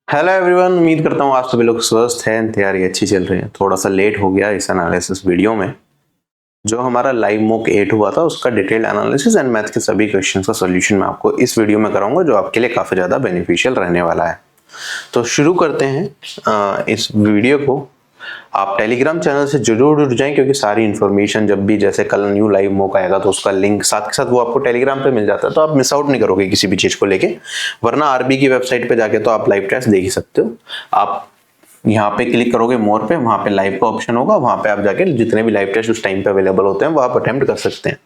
Hello everyone, उम्मीद करता हूँ आप सभी लोग स्वस्थ हैं, तैयारी अच्छी चल रही है। थोड़ा सा लेट हो गया इस एनालिसिस वीडियो में। जो हमारा लाइव मॉक 8 हुआ था उसका डिटेल्ड एनालिसिस एंड मैथ के सभी क्वेश्चंस का सॉल्यूशन मैं आपको इस वीडियो में कराऊंगा, जो आपके लिए काफ़ी ज़्यादा बेनिफिशियल रहने वाला है। तो शुरू करते हैं इस वीडियो को। आप टेलीग्राम चैनल से जरूर जुड़ जाएं, क्योंकि सारी इन्फॉर्मेशन जब भी, जैसे कल न्यू लाइव मॉक आएगा तो उसका लिंक साथ के साथ वो आपको टेलीग्राम पे मिल जाता है, तो आप मिस आउट नहीं करोगे किसी भी चीज़ को लेके। वरना आरबी की वेबसाइट पे जाके तो आप लाइव टेस्ट देख ही सकते हो। आप यहाँ पे क्लिक करोगे मोर पे, वहाँ पे लाइव का ऑप्शन होगा, वहाँ पे आप जाके जितने भी लाइव टेस्ट उस टाइम पे अवेलेबल होते हैं वो आप अटेम्प्ट कर सकते हैं।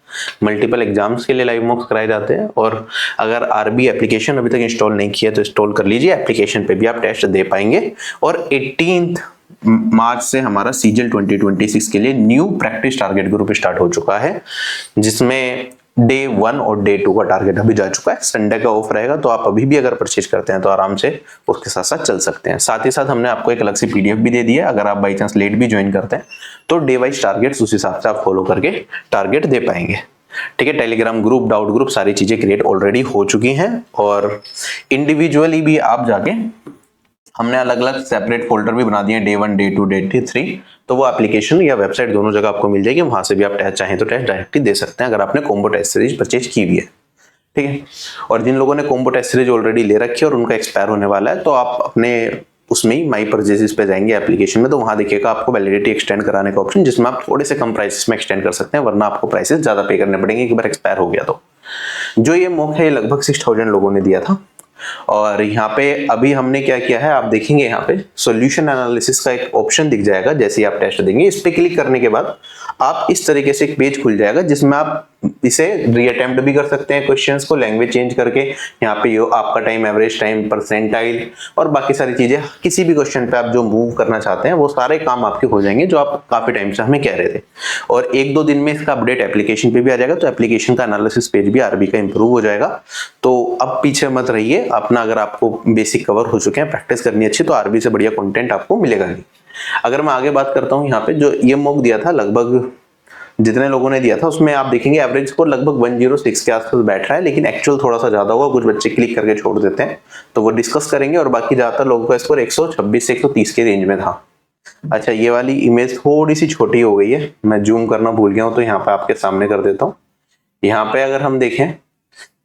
मल्टीपल एग्जाम्स के लिए लाइव मॉक्स कराए जाते हैं। और अगर आरबी एप्लीकेशन अभी तक इंस्टॉल नहीं किया तो इंस्टॉल कर लीजिए, एप्लीकेशन पे भी आप टेस्ट दे पाएंगे। और 18 मार्च से हमारा सीजीएल 2026 के लिए new practice target group start हो चुका है, जिसमें डे 1 और डे 2 का टारगेट अभी जा चुका है। संडे का ऑफ रहेगा, तो आप अभी भी अगर परचेज करते हैं तो आराम से उसके साथ साथ चल सकते हैं। साथ ही साथ हमने आपको एक अलग से पीडीएफ भी दे दिया है, अगर आप बाई चांस लेट भी ज्वाइन करते हैं तो डे वाइज टारगेट्स उस हिसाब से आप फॉलो करके टारगेट दे पाएंगे। ठीक है, टेलीग्राम ग्रुप, डाउट ग्रुप, सारी चीजें क्रिएट ऑलरेडी हो चुकी हैं। और इंडिविजुअली भी आप जाके, हमने अलग अलग सेपरेट फोल्डर भी बना दिए, डे 1, डे 2, डे 3। तो वो एप्लीकेशन या वेबसाइट दोनों जगह आपको मिल जाएगी, वहां से भी आप टेस्ट चाहें तो टेस्ट डायरेक्टली दे सकते हैं, अगर आपने कॉम्बो टेस्ट सीरीज परचेज की हुई है। ठीक है, और जिन लोगों ने कॉम्बो टेस्ट सीरीज ऑलरेडी ले रखी है और उनका एक्सपायर होने वाला है, तो आप अपने उसमें ही माई परचेजेस पे जाएंगे एप्लीकेशन में, तो वहां देखिएगा आपको वैलिडिटी एक्सटेंड कराने का ऑप्शन, जिसमें आप थोड़े से कम प्राइसेस में एक्सटेंड कर सकते हैं, वरना आपको प्राइसेस ज्यादा पे करने पड़ेंगे एक बार एक्सपायर हो गया तो। जो ये मॉक है लगभग 6000 लोगों ने दिया था। और यहाँ पे अभी हमने क्या किया है, आप देखेंगे यहाँ पे सॉल्यूशन एनालिसिस का एक ऑप्शन दिख जाएगा। जैसे ही आप टेस्ट देंगे, इस पे क्लिक करने के बाद आप इस तरीके से एक पेज खुल जाएगा, जिसमें आप इसे रीअटेम्प्ट भी कर सकते हैं क्वेश्चंस को, लैंग्वेज चेंज करके। यहाँ पे आपका टाइम, एवरेज टाइम, परसेंटाइल और बाकी सारी चीजें, किसी भी क्वेश्चन पे आप जो मूव करना चाहते हैं वो सारे काम आपके हो जाएंगे, जो आप काफी टाइम से हमें कह रहे थे। और 1-2 दिन में इसका अपडेट एप्लीकेशन पे भी आ जाएगा, तो एप्लीकेशन का एनालिसिस पेज भी आरबी का इंप्रूव हो जाएगा। तो अब पीछे मत रहिए अपना, अगर आपको बेसिक कवर हो चुके हैं, प्रैक्टिस करनी अच्छी, तो आरबी से बढ़िया कंटेंट आपको मिलेगा नहीं। अगर मैं आगे बात करता हूँ, यहाँ पे जो ये मॉक दिया था, लगभग जितने लोगों ने दिया था उसमें आप देखेंगे एवरेज स्कोर लगभग 106 के आसपास बैठ रहा है, लेकिन एक्चुअल थोड़ा सा ज्यादा होगा, कुछ बच्चे क्लिक करके छोड़ देते हैं, तो वो डिस्कस करेंगे। और बाकी ज्यादातर लोगों का स्कोर 126 से 130 के रेंज में था। अच्छा, ये वाली इमेज थोड़ी सी छोटी हो गई है, मैं जूम करना भूल गया हूँ, तो यहाँ पे आपके सामने कर देता हूँ। यहाँ पे अगर हम देखें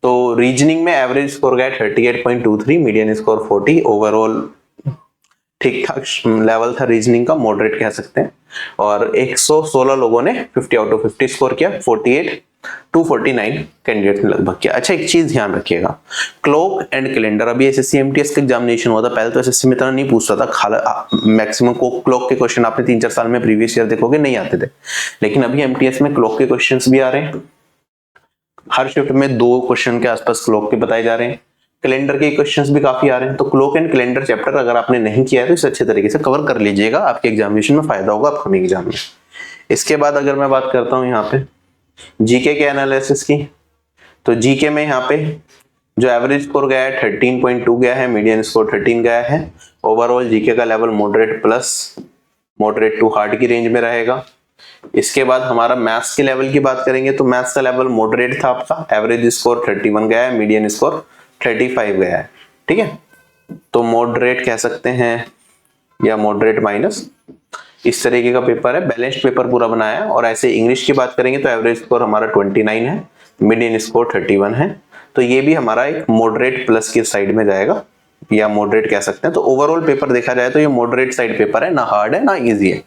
तो रीजनिंग में एवरेज स्कोर गया 38.23, मीडियन स्कोर 40, ओवरऑल ठीक ठाक लेवल था रीजनिंग का, मॉडरेट कह सकते हैं। और 116 लोगों ने 50 आउट ऑफ 50 स्कोर किया, 48 टू 49 कैंडिडेट ने लगभग किया। अच्छा, एक चीज ध्यान रखिएगा, क्लॉक एंड कैलेंडर, अभी एसएससी एमटीएस का एग्जामिनेशन हुआ था, पहले तो एसएससी में इतना नहीं पूछता था, मैक्सिमम क्लॉक के क्वेश्चन आपने 3-4 साल में प्रीवियस ईयर देखोगे नहीं आते थे, लेकिन अभी एमटीएस में क्लॉक के क्वेश्चंस भी आ रहे हैं। हर शिफ्ट में 2 क्वेश्चन के आसपास क्लॉक के बताए जा रहे हैं। कैलेंडर के क्वेश्चंस भी काफी आ रहे हैं, तो क्लॉक एंड कैलेंडर चैप्टर अगर आपने नहीं किया है तो इसे अच्छे तरीके से कवर कर लीजिएगा, आपके एग्जामिनेशन में फायदा होगा अपकमिंग एग्जाम में। इसके बाद अगर मैं बात करता हूँ यहाँ पे जीके के एनालिसिस की, तो जीके में यहाँ पे जो एवरेज स्कोर गया है 13.2 गया है, मीडियन स्कोर 13 गया है। ओवरऑल जीके का level moderate plus, moderate to hard की रेंज में रहेगा। इसके बाद हमारा मैथ्स के लेवल की बात करेंगे, तो मैथ्स का लेवल मॉडरेट था आपका, एवरेज स्कोर 31 गया है, मीडियन स्कोर 35 गया है। ठीक है, तो मॉडरेट कह सकते हैं या मॉडरेट माइनस, इस तरीके का पेपर है, बैलेंस्ड पेपर पूरा बनाया है। और ऐसे इंग्लिश की बात करेंगे तो एवरेज स्कोर हमारा 29 है, मीडियन स्कोर 31 है, तो ये भी हमारा एक मॉडरेट प्लस की साइड में जाएगा, या मॉडरेट कह सकते हैं। तो ओवरऑल पेपर देखा जाए तो ये मॉडरेट साइड पेपर है, ना हार्ड है ना इजी है।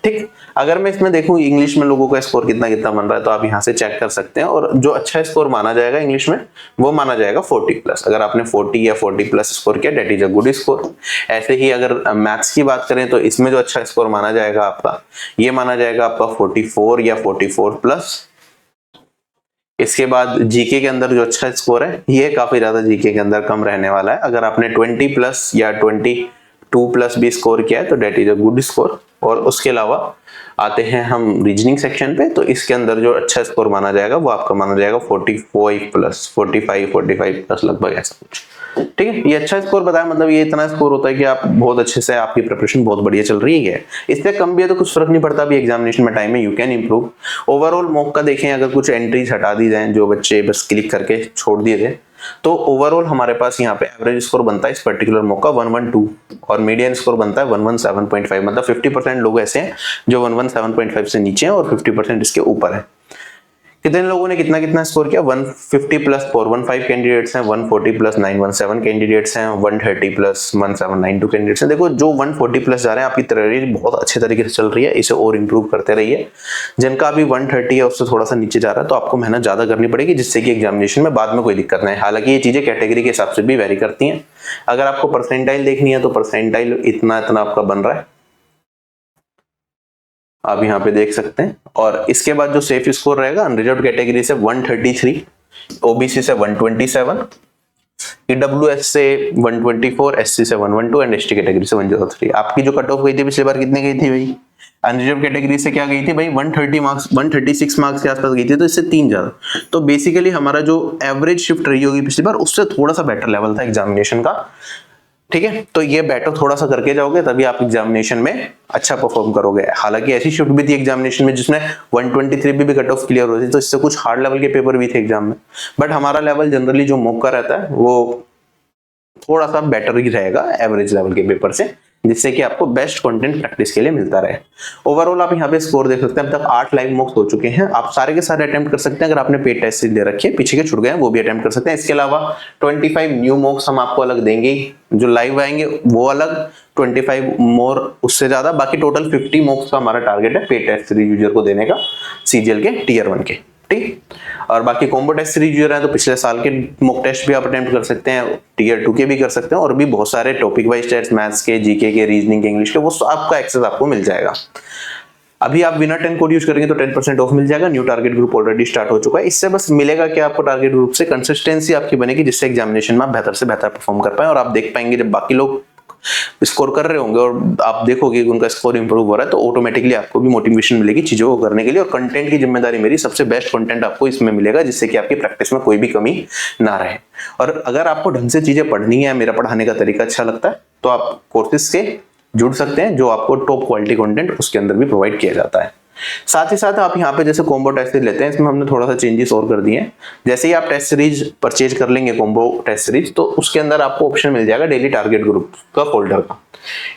ठीक, अगर मैं इसमें देखूं इंग्लिश में लोगों का स्कोर कितना कितना बन रहा है, तो आप यहाँ से चेक कर सकते हैं। और जो अच्छा स्कोर माना जाएगा इंग्लिश में वो माना जाएगा 40+। अगर आपने 40 या 40+ स्कोर किया, that is a good score. ऐसे ही अगर मैथ्स की बात करें तो इसमें जो अच्छा स्कोर माना जाएगा आपका, ये माना जाएगा आपका 44 या 44+। इसके बाद जीके के अंदर जो अच्छा स्कोर है, ये काफी ज्यादा जीके के अंदर कम रहने वाला है। अगर आपने 20+ या 22+ भी स्कोर किया है तो that is a good score. और उसके अलावा आते हैं हम रीजनिंग सेक्शन पे, तो इसके अंदर जो अच्छा स्कोर माना जाएगा वो आपका माना जाएगा 45+, 45+ लगभग, ऐसा कुछ। ठीक है, ये अच्छा स्कोर बताया, मतलब ये इतना स्कोर होता है कि आप बहुत अच्छे से, आपकी प्रिपरेशन बहुत बढ़िया चल रही है। इससे कम भी है तो कुछ फर्क नहीं पड़ता, अभी एग्जामिनेशन में टाइम है, you can improve. Overall mock का देखें, अगर कुछ एंट्रीज हटा दी जाए, जो बच्चे बस क्लिक करके छोड़ दिए थे, तो ओवरऑल हमारे पास यहाँ पे एवरेज स्कोर बनता है इस पर्टिकुलर मॉक का 112 और मीडियन स्कोर बनता है 117.5। मतलब 50% लोग ऐसे हैं जो 117.5 से नीचे हैं और 50% इसके ऊपर है। कितने लोगों ने कितना कितना स्कोर किया? 150 प्लस 415 कैंडिडेट्स हैं, 140 प्लस 917 कैंडिडेट्स हैं, 130 प्लस 1792 कैंडिडेट्स हैं। देखो जो 140 प्लस जा रहे हैं आपकी तैयारी बहुत अच्छे तरीके से चल रही है, इसे और इंप्रूव करते रहिए। जिनका अभी 130 है उससे थोड़ा सा नीचे जा रहा है तो आपको मेहनत ज्यादा करनी पड़ेगी, जिससे कि एग्जामिनेशन में बाद में कोई दिक्कत नहीं। हालांकि ये चीजें कैटेगरी के हिसाब से भी वेरी करती हैं। अगर आपको परसेंटाइल देखनी है तो परसेंटाइल इतना इतना आपका बन रहा है, आप यहाँ पे देख सकते हैं। और इसके बाद जो सेफ स्कोर रहेगा अनरिजर्व्ड कैटेगरी से 133, ओबीसी से 127, ईडब्ल्यूएस से 124, एससी से 112 एंड एसटी कैटेगरी से 103। आपकी जो कट ऑफ गई थी पिछली बार कितने गई थी भाई? अनरिजर्व कैटेगरी से क्या गई थी भाई? 130 मार्क्स, 136 मार्क्स के आसपास गई थी, तो इससे 3 ज्यादा। तो बेसिकली हमारा जो एवरेज शिफ्ट रही होगी पिछली बार उससे थोड़ा सा बेटर लेवल था एग्जामिनेशन का। ठीक है, तो ये बेटर थोड़ा सा करके जाओगे तभी आप एग्जामिनेशन में अच्छा परफॉर्म करोगे। हालांकि ऐसी शिफ्ट भी थी एग्जामिनेशन में जिसमें 123 भी कट ऑफ क्लियर होती, तो इससे कुछ हार्ड लेवल के पेपर भी थे एग्जाम में। बट हमारा लेवल जनरली जो मॉक का रहता है वो थोड़ा सा बेटर ही रहेगा एवरेज लेवल के पेपर से, जिससे कि आपको बेस्ट कंटेंट प्रैक्टिस के लिए मिलता रहे। ओवरऑल आप यहाँ पे स्कोर देख सकते हैं, अब तक 8 लाइव मॉक्स हो चुके हैं। आप सारे के सारे अटेम्प्ट कर सकते हैं। अगर आपने पेड टेस्ट दे रखे हैं, पीछे के छूट गए हैं, वो भी अटेम्प्ट कर सकते हैं। इसके अलावा 25 न्यू मॉक्स हम आपको अलग देंगे, जो लाइव आएंगे वो अलग, 25 मोर उससे ज्यादा। बाकी टोटल 50 मॉक्स का हमारा टारगेट है पेड टेस्ट सीरीज यूजर को देने का, सीजीएल के टीयर 1 के। ठीक, और बाकी कॉम्बो टेस्ट सीरीज यूजर है तो पिछले साल के मॉक टेस्ट भी आप अटेम्प्ट कर सकते हैं, टीयर 2 के भी कर सकते हैं, और भी बहुत सारे टॉपिक वाइज टेस्ट, मैथ्स के, जीके के, रीजनिंग के, इंग्लिश के, वो आपका एक्सेस आपको मिल जाएगा। अभी आप विनर 10 कोड यूज करेंगे तो 10% ऑफ मिल जाएगा। New target group already start हो चुका है। इससे बस मिलेगा कि आपको टारगेट ग्रुप से कंसिस्टेंसी आपकी बनेगी, जिससे एग्जामिनेशन में आप बेहतर से बेहतर परफॉर्म कर पाए। और आप देख पाएंगे जब बाकी लोग स्कोर कर रहे होंगे और आप देखोगे कि उनका स्कोर इंप्रूव हो रहा है, तो ऑटोमेटिकली आपको भी मोटिवेशन मिलेगी चीजों को करने के लिए। और कंटेंट की जिम्मेदारी मेरी, सबसे बेस्ट कंटेंट आपको इसमें मिलेगा, जिससे कि आपकी प्रैक्टिस में कोई भी कमी ना रहे। और अगर आपको ढंग से चीजें पढ़नी है, मेरा पढ़ाने का तरीका अच्छा लगता है, तो आप कोर्सेज से जुड़ सकते हैं, जो आपको टॉप क्वालिटी कंटेंट उसके अंदर भी प्रोवाइड किया जाता है। साथ ही साथ आप यहाँ पे जैसे कॉम्बो टेस्ट सीरीज लेते हैं, इसमें हमने थोड़ा सा चेंजेस और कर दिए हैं। जैसे ही आप टेस्ट सीरीज परचेज कर लेंगे, कॉम्बो टेस्ट सीरीज, तो उसके अंदर आपको ऑप्शन मिल जाएगा डेली टारगेट ग्रुप का फोल्डर का।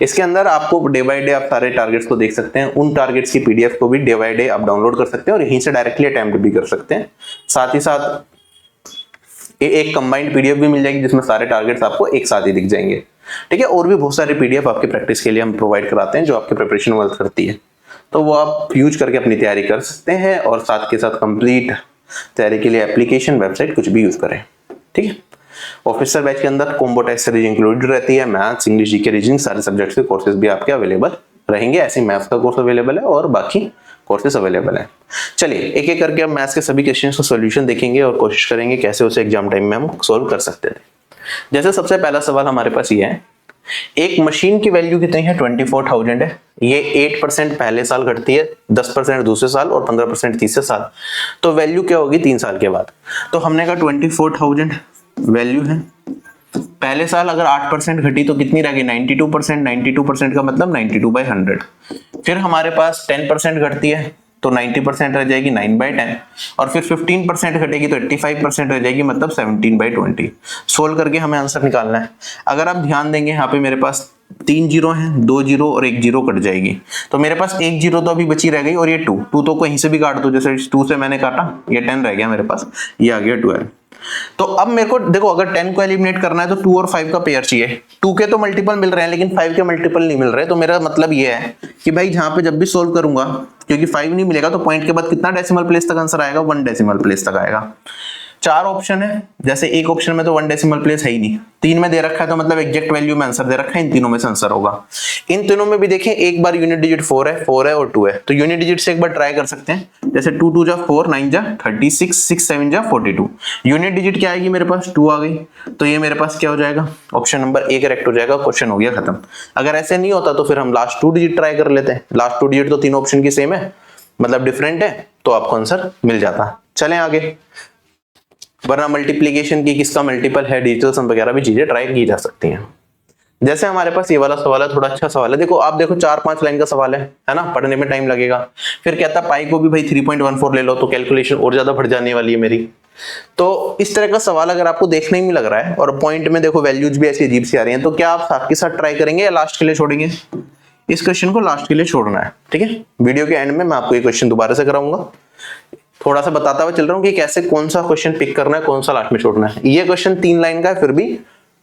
इसके अंदर आपको डे बाय डे आप सारे टारगेट्स को देख सकते हैं। उन टारगेट्स की पीडीएफ को भी डे बाय डे आप डाउनलोड कर सकते हैं और यहीं से डायरेक्टली अटेम्प्ट भी कर सकते हैं। साथ ही साथ एक कंबाइंड पीडीएफ भी मिल जाएगी, जिसमें सारे टारगेट्स आपको एक साथ ही दिख जाएंगे। ठीक है, और भी बहुत सारे पीडीएफ आपकी प्रैक्टिस के लिए हम प्रोवाइड कराते हैं, जो आपके प्रिपरेशन में मदद करती है। तो वो आप यूज करके अपनी तैयारी कर सकते हैं, और साथ के साथ कंप्लीट तैयारी के लिए एप्लीकेशन, वेबसाइट कुछ भी यूज करें। ठीक है, ऑफिसर बैच के अंदर कॉम्बो टेस्ट सीरीज इंक्लूडेड रहती है। मैथ्स, इंग्लिश, जीके, रीजनिंग सारे सब्जेक्ट्स के कोर्सेज भी आपके अवेलेबल रहेंगे। ऐसे मैथ्स का कोर्स अवेलेबल है और बाकी कोर्सेज अवेलेबल है। चलिए एक एक करके हम मैथ्स के सभी क्वेश्चंस का सॉल्यूशन देखेंगे और कोशिश करेंगे कैसे उसे एग्जाम टाइम में हम सोल्व कर सकते थे। जैसे सबसे पहला सवाल हमारे पास ये है, एक मशीन की वैल्यू कितनी है? 24,000 है। ये 8% पहले साल घटती है, 10% दूसरे साल और 15% तीसरे साल। तो वैल्यू क्या होगी 3 साल के बाद? तो हमने कहा 24,000 वैल्यू है। पहले साल अगर 8% घटी तो कितनी रहेगी? 92%। 92% का मतलब 92/100। फिर हमारे पास 10% घटती है तो 90% रह जाएगी, 9/10। और फिर 15% घटेगी तो 85% रह जाएगी, मतलब 17/20। सोल्व करके हमें आंसर निकालना है। अगर आप ध्यान देंगे यहाँ पे मेरे पास 3 जीरो हैं, 2 जीरो और 1 जीरो कट जाएगी, तो मेरे पास 1 जीरो तो अभी बची रह गई, और ये 2 तो कहीं से भी काट दो। जैसे 2 से मैंने काटा, ये 10 रह गया मेरे पास, ये आ गया 12। तो अब मेरे को देखो, अगर 10 को एलिमिनेट करना है तो 2 और 5 का पेयर चाहिए। 2 के तो मल्टीपल मिल रहे हैं लेकिन 5 के मल्टीपल नहीं मिल रहे। तो मेरा मतलब ये है कि भाई जहां पे जब भी सोल्व करूंगा, क्योंकि 5 नहीं मिलेगा, तो पॉइंट के बाद कितना डेसिमल प्लेस तक आंसर आएगा? 1 डेसिमल प्लेस तक आएगा। 4 ऑप्शन है, जैसे एक ऑप्शन में तो 1 डेसिमल प्लेस है ही नहीं, 3 में दे रखा है तो मतलब एग्जैक्ट वैल्यू में आंसर दे रखा है, इन तीनों में से आंसर होगा। इन तीनों में भी देखें, एक बार यूनिट डिजिट 4 है और 2 है, तो यूनिट डिजिट से एक बार ट्राई कर सकते हैं। जैसे 2 2 जा 4, 9 जा 36, 6 7 जा 42। यूनिट डिजिट क्या आएगी मेरे पास? 2 आ गई, तो ये मेरे पास क्या हो जाएगा? ऑप्शन नंबर ए करेक्ट हो जाएगा। क्वेश्चन हो गया खत्म। अगर ऐसे नहीं होता तो फिर हम लास्ट 2 डिजिट ट्राई कर लेते हैं। लास्ट 2 डिजिट तो तीनों ऑप्शन की सेम है, मतलब डिफरेंट है, तो आपको आंसर मिल जाता। चलें आगे। वरना मल्टीप्लीकेशन की किसका मल्टीपल है, डिजिटल सम वगैरह भी चीजें ट्राई की जा सकती हैं। जैसे हमारे पास ये वाला सवाल है, थोड़ा अच्छा सवाल है। देखो आप देखो 4-5 लाइन का सवाल है ना, पढ़ने में टाइम लगेगा। फिर कहता पाई को भी भाई 3.14 ले लो, तो कैलकुलेशन और ज्यादा बढ़ जाने वाली है मेरी। तो इस तरह का सवाल अगर आपको देखने में लग रहा है और पॉइंट में देखो वैल्यूज भी ऐसी अजीब सी आ रही हैं, तो क्या आप साथ के साथ ट्राई करेंगे या लास्ट के लिए छोड़ेंगे? इस क्वेश्चन को लास्ट के लिए छोड़ना है, ठीक है। वीडियो के एंड में मैं आपको ये क्वेश्चन दोबारा से कराऊंगा, थोड़ा सा बताता हुआ चल रहा हूँ कि कैसे कौन सा क्वेश्चन पिक करना है, कौन सा लास्ट में छोड़ना है। ये क्वेश्चन 3 लाइन का है, फिर भी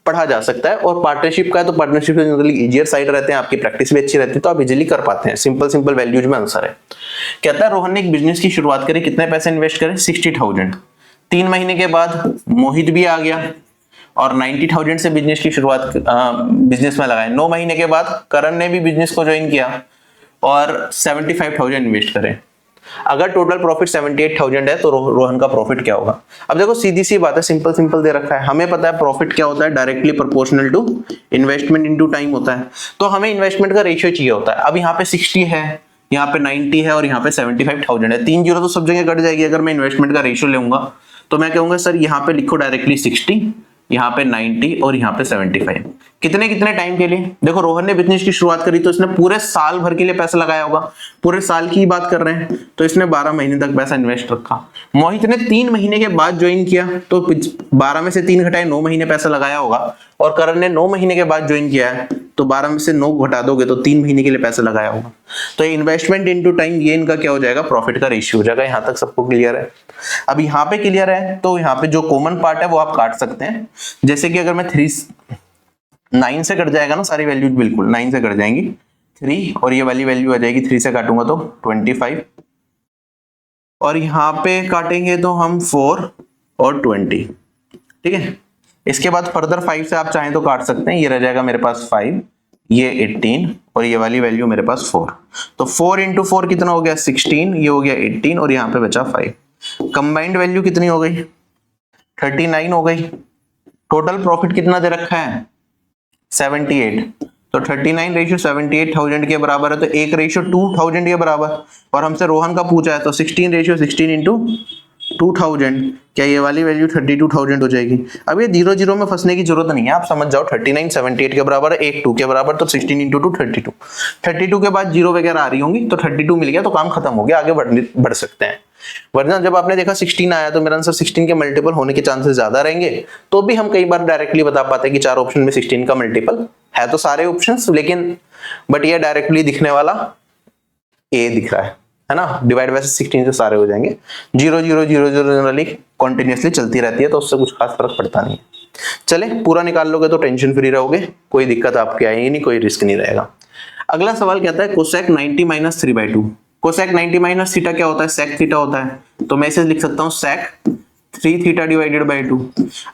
पढ़ा जा सकता है, और पार्टनरशिप का है तो पार्टनरशिप में जनरली इजियर साइड रहते हैं, आपकी प्रैक्टिस भी अच्छी रहती है, तो आप इजीली कर पाते हैं। सिंपल वैल्यूज में आंसर है। कहता है रोहन ने एक बिजनेस की शुरुआत करी, कितने पैसे इन्वेस्ट करे? 60,000। 3 महीने के बाद मोहित भी आ गया और 90,000 से बिजनेस की शुरुआत बिजनेस में लगाए। 9 महीने के बाद करण ने भी बिजनेस को ज्वाइन किया और 75,000 इन्वेस्ट करे। अगर टोटल प्रॉफिट 78,000 है तो रोहन का प्रॉफिट क्या होगा? अब देखो सीधी सी बात है, सिंपल दे रखा है। हमें पता है प्रॉफिट क्या होता है, directly proportional to investment into time होता है। तो हमें इन्वेस्टमेंट का रेशियो चाहिए होता है। अब यहाँ पे 60 है, यहाँ पे 90 है और यहाँ पे 75,000 है। 3 जीरो तो सब जगह कट जाएगी अगर मैं इन्वेस्टमेंट का रेशियो लूंगा। तो मैं कहूंगा सर यहाँ पे लिखो डायरेक्टली 60, यहाँ पे 90 और यहाँ पे 75। कितने टाइम के लिए? देखो रोहन ने बिजनेस की शुरुआत करी तो इसने पूरे साल भर के लिए पैसा लगाया होगा, पूरे साल की बात कर रहे हैं, तो इसने 12 महीने तक पैसा इन्वेस्ट रखा। मोहित ने 3 महीने के बाद ज्वाइन किया तो 12 में से 3 घटाए 9 महीने पैसा लगाया होगा, और करण ने 9 महीने के बाद ज्वाइन किया है तो 12 में से 9 घटा दोगे तो 3 महीने के लिए पैसा लगाया होगा। तो इन्वेस्टमेंट इनटू टाइम, ये इनका क्या हो जाएगा, प्रॉफिट का रेशियो हो जाएगा। यहाँ तक सबको क्लियर है? अब यहाँ पे क्लियर है तो यहाँ पे जो कॉमन पार्ट है वो आप काट सकते हैं। जैसे कि अगर मैं 9 से कट जाएगा ना सारी वैल्यूज, बिल्कुल 9 से कट जाएंगी 3, और ये वाली वैल्यू आ जाएगी 3 से काटूंगा तो 25, और यहाँ पे काटेंगे तो हम 4 और 20, ठीक है। इसके बाद फर्दर 5 से आप चाहें तो काट सकते हैं, ये रह जाएगा मेरे पास 5, ये 18 और ये वाली वैल्यू मेरे पास 4। तो 4 इंटू 4 कितना हो गया 16, ये हो गया 18 और यहाँ पे बचा 5। कंबाइंड वैल्यू कितनी हो गई 39 हो गई। टोटल प्रॉफिट कितना दे रखा है 78, तो 39 रेशियो 78,000 के बराबर है, तो 1 रेशियो 2,000 के बराबर। और हमसे रोहन का पूछा है तो 16 रेशियो 16 इंटू 2,000, क्या ये वाली वैल्यू 32,000 हो जाएगी। अब ये 0 0 में फंसने की जरूरत नहीं है, आप समझ जाओ 39 78 के बराबर है, 1 2 के बराबर, तो 16 इंटू 2 32। 32 के बाद 0 वगैरह आ रही होंगी तो 32 मिल गया तो काम खत्म हो गया, आगे बढ़ सकते हैं। वरना जब आपने देखा 16 आया तो मेरा आंसर 16 के मल्टीपल होने के चांसेस ज्यादा रहेंगे, तो भी हम कई बार डायरेक्टली बता पाते हैं कि 4 ऑप्शन में 16 का मल्टीपल है तो सारे ऑप्शंस, लेकिन बट ये डायरेक्टली दिखने वाला ए दिख रहा है ना, डिवाइड बाय 16 से सारे हो जाएंगे। 0 0 0 0 जनरली कंटिन्यूअसली चलती रहती है तो उससे कुछ खास फर्क पड़ता नहीं है। चले पूरा निकाल लोगे तो टेंशन फ्री रहोगे, कोई दिक्कत आपके आएगी नहीं, कोई रिस्क नहीं रहेगा। अगला सवाल कहता है cosec 90 minus 3/2। Cosec 90 minus theta क्या होता है, सेक थीटा होता है, तो मैं इसे लिख सकता हूँ सेक 3 थीटा डिवाइडेड बाय 2।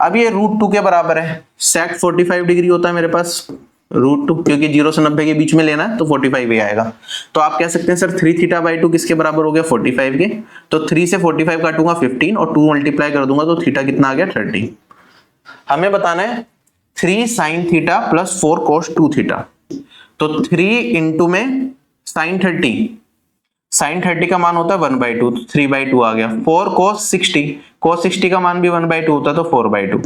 अब ये √2 के बराबर है, सेक 45 डिग्री होता है मेरे पास, √2 क्योंकि 0 से 90 के बीच में लेना है तो 45 ही आएगा। तो आप कह सकते हैं सर 3 थीटा बाई 2 किसके बराबर हो गया 45 के, तो 3 से 45 काटूंगा 15 और 2 मल्टीप्लाई कर दूंगा तो थीटा कितना आ गया 30। हमें बताना है 3 साइन थीटा प्लस 4 कोस 2 थीटा, तो 3 इंटू में साइन 30, साइन 30 का मान होता है 1/2, तो 3/2 आ गया। 4 cos 60, cos 60 का मान भी 1/2 होता है तो 4/2,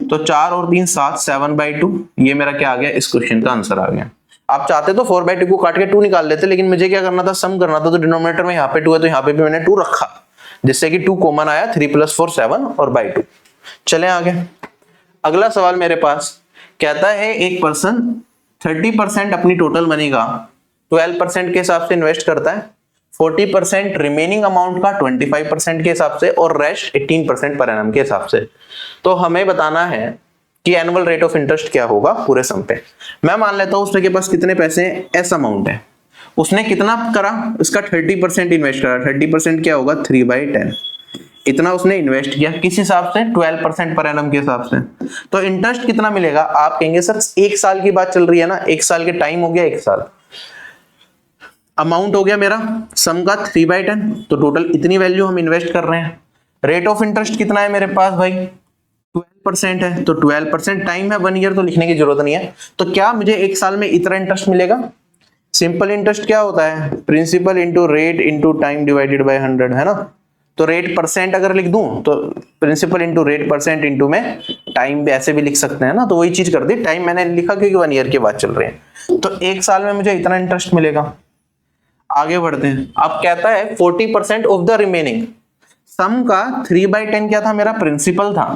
तो 4 और 3 7, 7/2, ये मेरा क्या आ गया, इस क्वेश्चन का आंसर आ गया। आप चाहते तो 4/2 को काट के 2 निकाल लेते, लेकिन मुझे क्या करना था, सम करना था, तो डिनोमिनेटर में यहाँ पे 2 है तो यहाँ पे भी मैंने 2 रखा, जिससे कि 2 कॉमन आया, 3 + 4 7 और बाई 2। चले आगे। अगला सवाल मेरे पास कहता है एक पर्सन 30% अपनी टोटल मनी का 12% के हिसाब से इन्वेस्ट करता है, 40% रिमेनिंग अमाउंट का 25% के हिसाब से और रेस्ट 18% पर एनम के हिसाब से। तो हमें बताना है कि एनुअल रेट ऑफ इंटरेस्ट क्या होगा पूरे सम पे। मैं मान लेता हूं उसके पास कितने पैसे हैं, एस अमाउंट है, उसने कितना करा, इसका 30% इन्वेस्ट करा, 30% क्या होगा 3/10, इतना उसने इन्वेस्ट किया किस हिसाब से 12% पर एनम के हिसाब से। तो इंटरेस्ट कितना मिलेगा, आप कहेंगे सर 1 साल की बात चल रही है ना, 1 साल के टाइम हो गया 1 साल, अमाउंट हो गया मेरा सम का 3/10, तो टोटल इतनी वैल्यू हम इन्वेस्ट कर रहे हैं। रेट ऑफ इंटरेस्ट कितना है मेरे पास भाई 12% है, तो 12% टाइम है 1 ईयर, तो लिखने की जरूरत नहीं है। तो क्या मुझे 1 साल में इतना इंटरेस्ट मिलेगा, सिंपल इंटरेस्ट क्या होता है, principal into rate into time divided by 100 है ना। तो रेट परसेंट अगर लिख दूं तो principal into rate percent into में टाइम भी ऐसे भी लिख सकते हैं ना, तो वही चीज कर दी, टाइम मैंने लिखा क्योंकि 1 ईयर की बात चल रही है। तो 1 साल में मुझे इतना इंटरेस्ट मिलेगा। आगे बढ़ते हैं, अब कहता है 40% ऑफ द रिमेनिंग, सम का 3/10 क्या था, मेरा प्रिंसिपल था,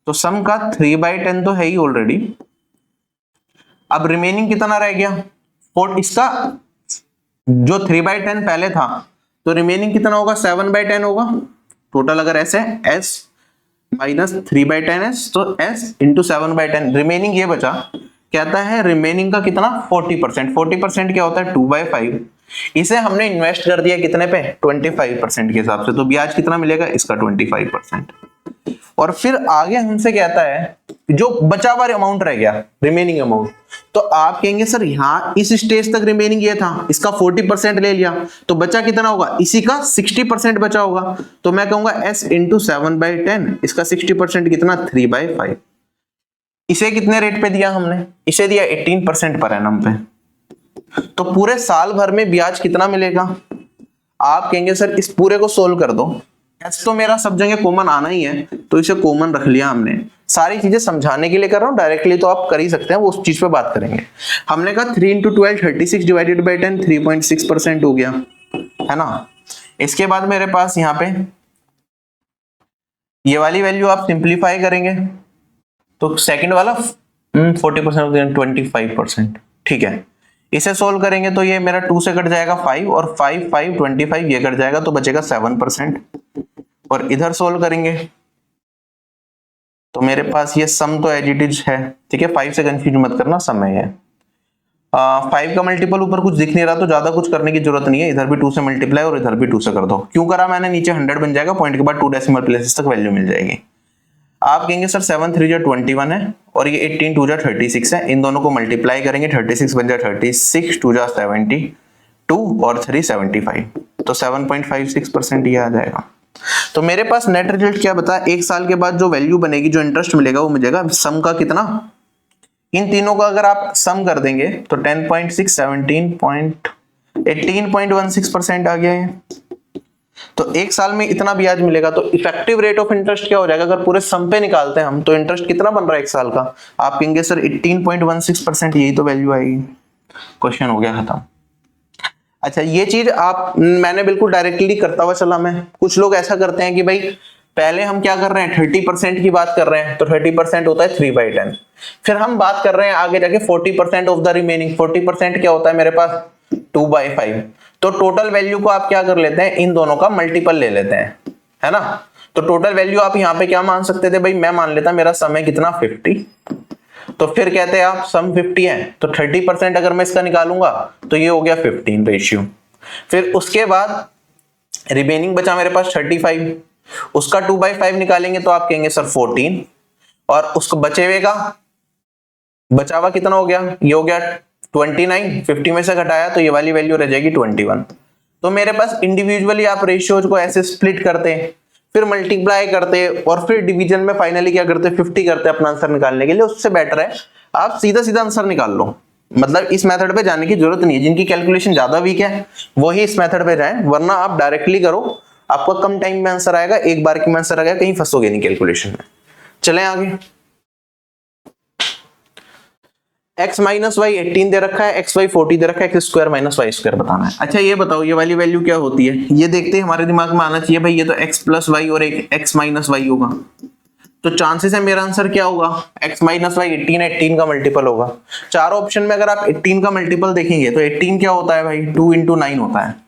तो सम का 3/10 तो है ही ऑलरेडी। अब रिमेनिंग कितना रह गया, इसका जो 3/10 पहले था, तो रिमेनिंग कितना होगा, 7/10 होगा टोटल। अगर ऐसे s माइनस 3/10s तो s इंटू 7/10, रिमेनिंग ये बचा। कहता है रिमेनिंग का कितना, 40%। 40% क्या होता है, 2/5। इसे हमने इन्वेस्ट कर दिया कितने पे, 25% के हिसाब से, तो ब्याज कितना मिलेगा इसका, 25%। और फिर आगे हमसे कहता है जो बचा हुआ अमाउंट रह गया, रिमेनिंग अमाउंट, तो आप कहेंगे सर यहाँ इस स्टेज तक रिमेनिंग ये था, इसका 40% ले लिया, तो बचा कितना होगा, इसी का 60% बचा होगा। तो मैं कहूंगा s इंटू 7/10, इसका 60% कितना, 3/5। इसे कितने रेट पे दिया हमने, इसे दिया 18% पर एनम पे। तो पूरे साल भर में ब्याज कितना मिलेगा, आप कहेंगे सर इस पूरे को सोल्व कर दो। एस तो मेरा सब जगह कॉमन आना ही है, तो इसे कॉमन रख लिया हमने। सारी चीजें समझाने के लिए कर रहा हूं, डायरेक्टली तो आप कर ही सकते हैं, वो उस चीज पे बात करेंगे। हमने कहा 3 इंटू 12 36 डिवाइडेड बाई 10 3.6% हो गया, है ना। इसके बाद मेरे पास यहाँ पे ये वाली वैल्यू आप सिंप्लीफाई करेंगे तो सेकंड वाला 40% 25%, ठीक है। इसे सोल्व करेंगे तो ये मेरा 2 से कट जाएगा 5, और 5 5 25 ये कट जाएगा तो बचेगा 7%। और इधर सोल्व करेंगे तो मेरे पास ये सम तो एज इट इज है, ठीक है, 5 से कंफ्यूज मत करना, सम है ये। 5 का मल्टीपल ऊपर कुछ दिख नहीं रहा, तो ज्यादा कुछ करने की जरूरत नहीं है, इधर भी 2 से मल्टीप्लाई और इधर भी 2 से कर दो। क्यों करा मैंने, नीचे 100 बन जाएगा, पॉइंट के बाद 2 डेसिमल प्लेसेस तक वैल्यू मिल जाएगी। आप कहेंगे सर 7 3 21 है और ये 18 2 36 है, इन दोनों को मल्टीप्लाई करेंगे 36 बन जाए 36, 2 72 और 3 75, तो 7.56% ये आ जाएगा। तो मेरे पास नेट रिजल्ट क्या बता, एक साल के बाद जो वैल्यू बनेगी, जो इंटरेस्ट मिलेगा वो मिलेगा सम का कितना, इन तीनों का अगर आप सम कर देंगे तो 10.6 18.16% आ गया है। तो एक साल में इतना ब्याज मिलेगा। तो इफेक्टिव रेट ऑफ इंटरेस्ट क्या हो जाएगा, अगर पूरे सम पे निकालते हैं हम, तो इंटरेस्ट कितना बन रहा है एक साल का, आप कहेंगे सर 18.16%, यही तो वैल्यू आएगी। क्वेश्चन हो गया खत्म। अच्छा, ये चीज आप, मैंने बिल्कुल डायरेक्टली करता हुआ चला मैं। कुछ लोग ऐसा करते हैं कि भाई पहले हम क्या कर रहे हैं, 30% की बात कर रहे हैं, तो 30% होता है 3/10। फिर हम बात कर रहे हैं आगे जाके 40% ऑफ द रिमेनिंग, 40% क्या होता है मेरे पास, 2/5। तो टोटल वैल्यू को आप क्या कर लेते हैं, इन दोनों का मल्टीपल ले लेते हैं, है ना। तो टोटल वैल्यू आप यहाँ पे क्या मान सकते थे, भाई मैं मान लेता मेरा सम है कितना, 50। तो फिर कहते हैं आप सम 50 है, तो 30% अगर मैं इसका निकालूंगा तो ये हो गया 15 रेशियो। फिर उसके बाद रिमेनिंग बचा मेरे पास 35, उसका 2/5 निकालेंगे तो आप कहेंगे सर 14, और उसको बचे हुए का बचा हुआ कितना हो गया, ये हो गया 29, 50 में से घटाया तो ये वाली वैल्यू रह जाएगी 21। तो मेरे पास इंडिविजुअली आप रेशियोज को ऐसे स्प्लिट करते हैं, फिर मल्टीप्लाई करते और फिर डिवीजन में फाइनली क्या करते, 50 करते अपना आंसर निकालने के लिए। उससे बेटर है आप सीधा सीधा आंसर निकाल लो, मतलब इस मेथड पे जाने की जरूरत नहीं है। जिनकी कैलकुलेशन ज्यादा वीक है वही इस मेथड पे जाए, वरना आप डायरेक्टली करो, आपको कम टाइम में आंसर आएगा, एक बार की में आंसर आएगा, कहीं फंसोगे नहीं कैलकुलेशन में। चलें आगे। x माइनस वाई 18 दे रखा है, एक्स वाई 40 दे रखा है, x square minus y square बताना है। अच्छा ये बताओ ये वाली वैल्यू क्या होती है, ये देखते हैं, हमारे दिमाग में आना चाहिए भाई, ये तो x प्लस वाई और एक x माइनस वाई होगा, तो चांसेस है मेरा आंसर क्या होगा, x माइनस वाई 18, 18 का मल्टीपल होगा। चारों ऑप्शन में अगर आप 18 का मल्टीपल देखेंगे तो 18 क्या होता है भाई, 2 इंटू 9 होता है।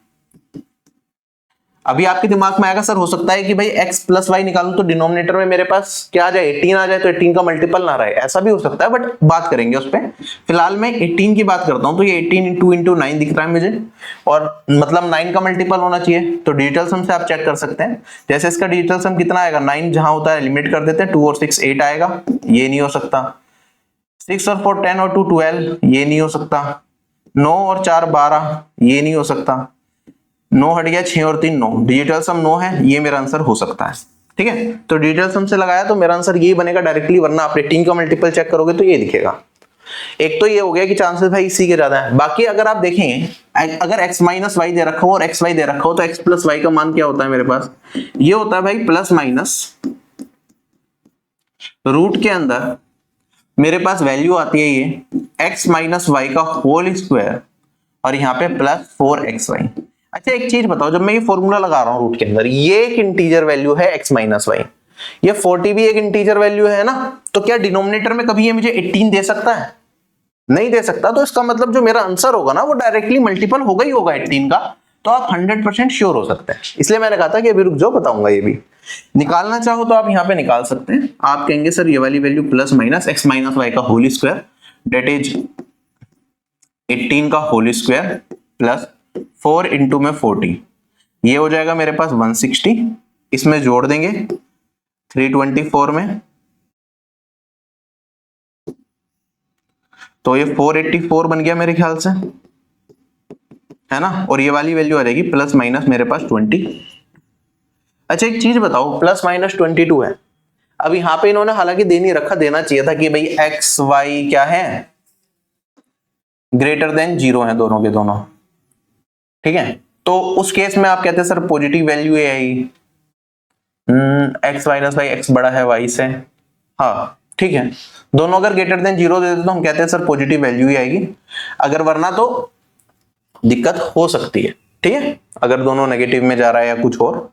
अभी आपके दिमाग में आएगा सर हो सकता है कि भाई x प्लस वाई निकालूं तो डिनोमिनेटर में मेरे पास क्या आ जाए, 18 आ जाए, तो 18 का मल्टीपल ना रहे, ऐसा भी हो सकता है, बट बात करेंगे उस पर। फिलहाल मैं 18 की बात करता हूं, तो ये 18 2 इंटू 9 दिख रहा है मुझे, और मतलब 9 का मल्टीपल होना चाहिए। तो डिजिटल सम से आप चेक कर सकते हैं, जैसे इसका डिजिटल सम कितना आएगा, 9 जहां होता है एलिमिनेट कर देते हैं, 2 और 6 8 आएगा, ये नहीं हो सकता। 6 और 4 10 और 2 12, ये नहीं हो सकता। 9 और 4 12, ये नहीं हो सकता। 9 हट गया, 6 और 3 9, डिजिटल सम 9 है, ये मेरा आंसर हो सकता है। ठीक है, तो डिजिटल सम से लगाया तो मेरा आंसर यही बनेगा डायरेक्टली, वरना आप 18 का मल्टीपल चेक करोगे तो ये दिखेगा। एक तो ये हो गया कि चांसेस भाई इसी के ज्यादा है। बाकी अगर आप देखेंगे, अगर x माइनस वाई दे रखा हो और x वाई दे रखा हो, तो x प्लस वाई का मान क्या होता है मेरे पास, ये होता है भाई प्लस माइनस रूट के अंदर मेरे पास वैल्यू आती है ये x माइनस वाई का होल स्क्वायर, और यहाँ पे प्लस 4xy। अच्छा एक चीज बताओ, जब मैं ये फॉर्मूला लगा रहा हूँ रूट के अंदर, ये एक इंटीजर वैल्यू है x माइनस वाई, ये 40 भी एक इंटीजर वैल्यू है ना, तो क्या डिनोमिनेटर में कभी ये मुझे 18 दे सकता है? नहीं दे सकता। तो इसका मतलब जो मेरा आंसर होगा ना वो डायरेक्टली मल्टीपल होगा ही होगा 18 का। तो आप 100% श्योर हो सकते हैं, इसलिए मैंने कहा था कि अभी रुक जाओ, बताऊंगा। ये भी निकालना चाहो तो आप यहाँ पे निकाल सकते हैं। आप कहेंगे सर ये वाली value plus minus x minus y का होल स्क्वायर डेट इज 18 का होल स्क्वायर प्लस 4 इंटू में 40, ये हो जाएगा मेरे पास 160, इसमें जोड़ देंगे 324 में, तो ये 484 बन गया मेरे ख्याल से, है ना। और ये वाली वैल्यू आ जाएगी प्लस माइनस मेरे पास 20। अच्छा एक चीज बताओ, प्लस माइनस 22 है, अब यहाँ पे इन्होंने हालांकि दे नहीं रखा, देना चाहिए था कि भाई एक्स वाई क्या है, ग्रेटर देन 0 है दोनों के दोनों, ठीक है। तो उस केस में आप कहते हैं सर पॉजिटिव वैल्यू है आएगी, एक्स माइनस वाई, एक्स बड़ा है वाई से, हाँ ठीक है। दोनों अगर ग्रेटर देन 0 दे दे तो हम कहते हैं सर पॉजिटिव वैल्यू ही आएगी, अगर वरना तो दिक्कत हो सकती है, ठीक है। अगर दोनों नेगेटिव में जा रहा है या कुछ और,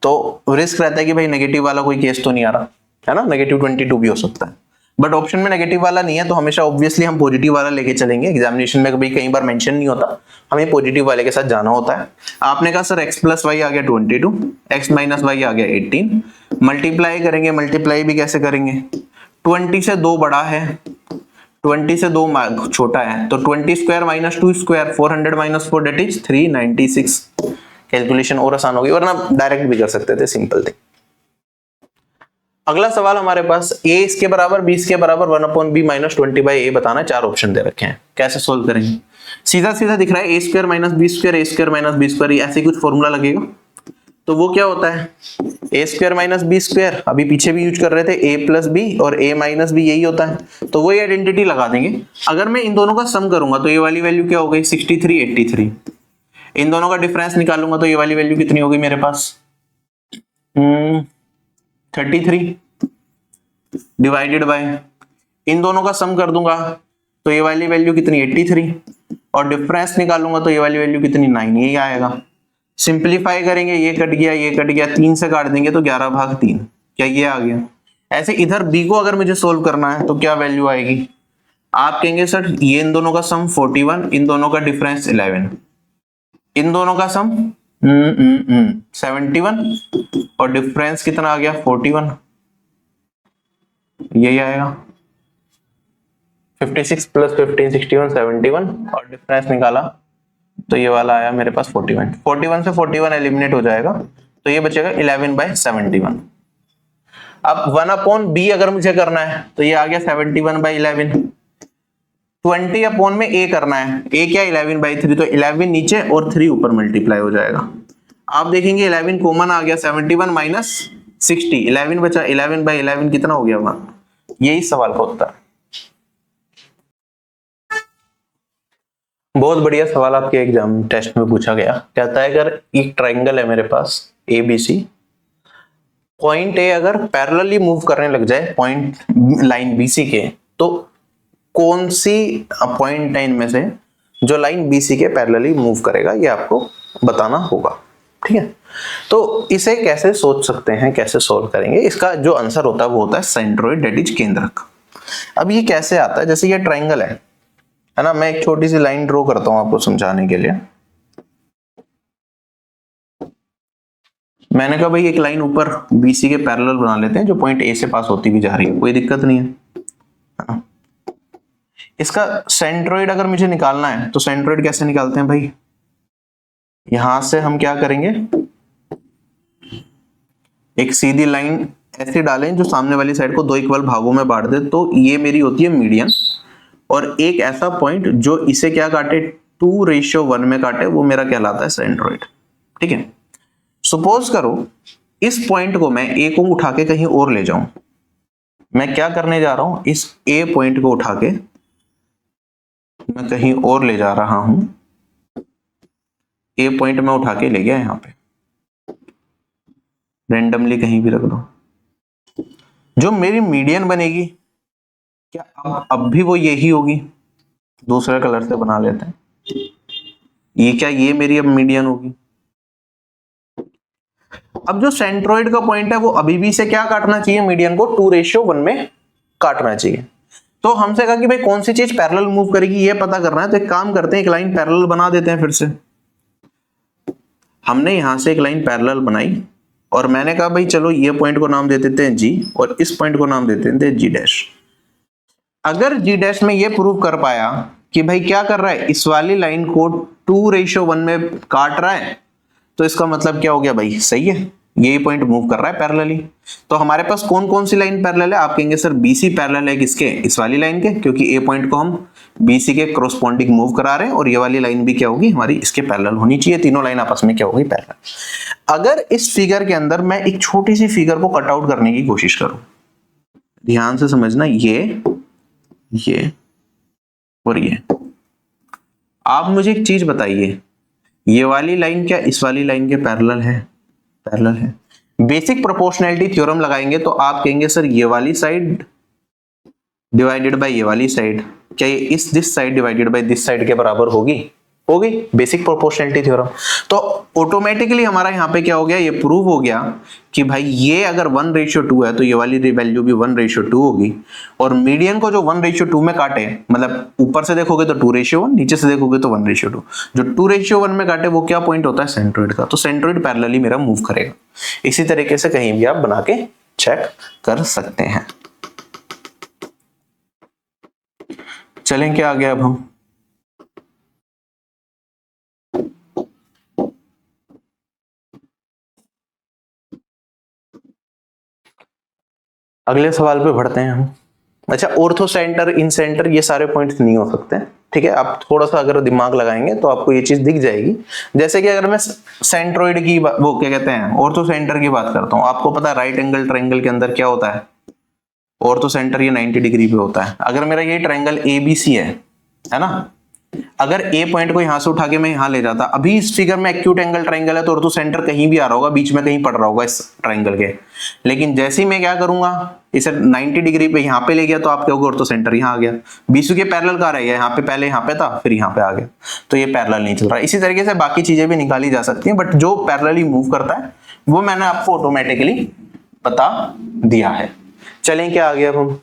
तो रिस्क रहता है कि भाई नेगेटिव वाला कोई केस तो नहीं आ रहा है ना, नेगेटिव 22 भी हो सकता है, बट ऑप्शन में नेगेटिव वाला नहीं है, तो हमेशा ऑब्वियसली हम पॉजिटिव वाला लेके चलेंगे। एग्जामिनेशन में कभी कई बार मेंशन नहीं होता, हमें पॉजिटिव वाले के साथ जाना होता है। आपने कहा सर x प्लस वाई आ गया 22, x माइनस वाई आ गया 18, मल्टीप्लाई करेंगे, मल्टीप्लाई भी कैसे करेंगे, 20 से 2 बड़ा है, 20 से 2 छोटा है, तो 20 square minus 2 square, 400 minus 4 that is 396। Calculation और आसान होगी, वरना डायरेक्ट भी कर सकते थे, सिंपल थी। अगला सवाल हमारे पास a इसके बराबर b इसके बराबर 1/b माइनस 20/a बताना, 4 ऑप्शन दे रखे हैं, कैसे सोल्व करेंगे। सीधा सीधा दिख रहा है a square minus b square, a square minus b square, ऐसे कुछ फॉर्मूला लगेगा। तो वो क्या होता है, a square minus b square, अभी पीछे भी यूज कर रहे थे a प्लस बी, और a माइनस बी यही होता है, तो वही आइडेंटिटी लगा देंगे। अगर मैं इन दोनों का सम करूंगा तो ये वाली वैल्यू क्या हो गई 63 83, इन दोनों का डिफरेंस निकालूंगा तो ये वाली वैल्यू कितनी होगी मेरे पास 33 डिवाइडेड बाय, इन दोनों का सम कर दूंगा तो ये वाली वैल्यू कितनी 83, और डिफरेंस निकालूंगा तो ये वाली वैल्यू कितनी 9, यही आएगा। सिंपलीफाई करेंगे, ये कट गया ये कट गया, 3 से काट देंगे तो 11/3, क्या ये आ गया। ऐसे इधर b को अगर मुझे सोल्व करना है तो क्या वैल्यू आएगी, आप कहेंगे सर ये इन दोनों का सम 41, इन दोनों का डिफरेंस 11, इन दोनों का सम 71, और डिफरेंस कितना आ गया 41, यही आएगा 56 प्लस 15 61 71, और डिफरेंस निकाला तो ये वाला आया मेरे पास 41, 41 से 41 एलिमिनेट हो जाएगा, तो ये बचेगा 11/71। अब 1/b अगर मुझे करना है तो ये आ गया 71/11, 20 में a करना है, a क्या 11/3, तो 11 नीचे और 3 ऊपर मल्टीप्लाई हो जाएगा। आप देखेंगे 11 कॉमन आ गया, 71 माइनस 60, 11 बचा, 11/11 कितना हो गया 1, यही सवाल का उत्तर। बहुत बढ़िया सवाल आपके एग्जाम टेस्ट में पूछा गया। कहता है अगर एक ट्राइंगल है मेरे पास ABC, पॉइंट A अगर पैरेलली मूव करने लग जाए पॉइंट लाइन BC के, तो कौन सी पॉइंट है इनमें से जो लाइन BC के पैरेलली मूव करेगा, ये आपको बताना होगा, ठीक है। तो इसे कैसे सोच सकते हैं, कैसे सोल्व करेंगे, इसका जो आंसर होता है वो होता है सेंट्रोइड डेट इज केंद्रक। अब ये कैसे आता है, जैसे ये ट्राइंगल है ना, मैं एक छोटी सी लाइन ड्रॉ करता हूं आपको समझाने के लिए। मैंने कहा भाई एक लाइन ऊपर BC के पैरेलल बना लेते हैं जो पॉइंट A से पास होती भी जा रही है, कोई दिक्कत नहीं है। इसका सेंट्रोइड अगर मुझे निकालना है तो सेंट्रोइड कैसे निकालते हैं भाई, यहां से हम क्या करेंगे, एक सीधी लाइन ऐसे डालें जो सामने वाली साइड को 2 इक्वल भागों में बांट दे, तो ये मेरी होती है मीडियन, और एक ऐसा पॉइंट जो इसे क्या काटे 2:1 में काटे, वो मेरा कहलाता है सेंट्रोइड, ठीक है। सपोज करो इस पॉइंट को मैं A को उठा के कहीं और ले जाऊं, मैं क्या करने जा रहा हूं, इस A पॉइंट को उठा के मैं कहीं और ले जा रहा हूं, A पॉइंट मैं उठा के ले गया यहां पे, रेंडमली कहीं भी रख दो, जो मेरी मीडियन बनेगी क्या अब भी वो यही होगी, दूसरे कलर से बना लेते हैं, ये क्या ये मेरी अब मीडियन होगी, अब जो सेंट्रोइड का पॉइंट है वो अभी भी से क्या काटना चाहिए, मीडियन को 2:1 में काटना चाहिए। तो हमसे कहा कि भाई कौन सी चीज पैरेलल मूव करेगी ये पता करना है, तो एक काम करते हैं, एक लाइन पैरेलल बना देते हैं। फिर से हमने यहां से एक लाइन पैरेलल बनाई और मैंने कहा भाई चलो ये पॉइंट को नाम दे देते हैं जी और इस पॉइंट को नाम दे देते हैं जी डैश। अगर जी डैश में ये प्रूव कर पाया कि भाई क्या कर रहा है, इस वाली लाइन को 2:1 में काट रहा है, तो इसका मतलब क्या हो गया भाई, सही है, यही पॉइंट मूव कर रहा है पैरेलली। तो हमारे पास कौन कौन सी लाइन पैरेलल है, आप कहेंगे सर बीसी पैरेलल है किसके, इस वाली लाइन के, क्योंकि ए पॉइंट को हम बीसी के क्रॉसपोंडिंग मूव करा रहे हैं और ये वाली लाइन भी क्या होगी हमारी इसके पैरेलल होनी चाहिए, तीनों लाइन आपस में क्या होगी, पैरेलल। अगर इस फिगर के अंदर मैं एक छोटी सी फिगर को कट आउट करने की कोशिश करूं, ध्यान से समझना, ये और ये, आप मुझे एक चीज बताइए, ये वाली लाइन क्या इस वाली लाइन के पैरेलल है, पैरेलल है। बेसिक प्रोपोर्शनैलिटी थ्योरम लगाएंगे तो आप कहेंगे सर ये वाली साइड डिवाइडेड बाय ये वाली साइड, क्या ये इस this side divided by this side के बराबर होगी, होगी, बेसिक प्रोपोर्शनैलिटी थ्योरम। तो ऑटोमेटिकली हमारा यहाँ पे क्या हो गया, ये प्रूव हो गया कि भाई ये अगर 1:2 है तो ये वाली वैल्यू भी 1:2 होगी, और मीडियन को जो 1:2 में काटे, मतलब ऊपर से देखोगे तो 2:1, नीचे से देखोगे तो 1:2, जो 2:1 में काटे वो क्या पॉइंट होता है, सेंट्रोइड का। तो सेंट्रोइड पैरेलली मेरा मूव करेगा। इसी तरीके से कहीं भी आप बना के चेक कर सकते हैं। चलें क्या आगे, अब हम अगले सवाल पे बढ़ते हैं हम। अच्छा, ऑर्थो सेंटर, इन सेंटर, ये सारे पॉइंट्स नहीं हो सकते, ठीक है। आप थोड़ा सा अगर दिमाग लगाएंगे तो आपको ये चीज दिख जाएगी। जैसे कि अगर मैं सेंट्रोइड की वो क्या कहते हैं, ऑर्थो सेंटर की बात करता हूँ, आपको पता है राइट एंगल ट्रायंगल के अंदर क्या होता है, ऑर्थो सेंटर ये 90 डिग्री पे होता है। अगर मेरा ये ट्रायंगल एबीसी है ना, अगर ए पॉइंट को यहां से उठा के मैं यहां ले जाता, अभी इस फिगर में एक्यूट एंगल ट्रायंगल है तो ऑर्थो सेंटर कहीं भी आ रहा होगा, बीच में कहीं पड़ रहा होगा इस ट्रायंगल के। लेकिन जैसे ही मैं क्या करूंगा, इसे 90 डिग्री पे यहां पे ले गया तो आप कहोगे ऑर्थो सेंटर यहां आ गया। बीसी के पैरेलल कहां रह गया, यहाँ पे, पहले यहाँ पे था फिर यहाँ पे आ गया, तो ये पैरेलल नहीं चल रहा। इसी तरीके से बाकी चीजें भी निकाली जा सकती हैं, बट जो पैरेलली मूव करता है वो मैंने आपको ऑटोमेटिकली बता दिया है। चलें क्या आ गया, अब हम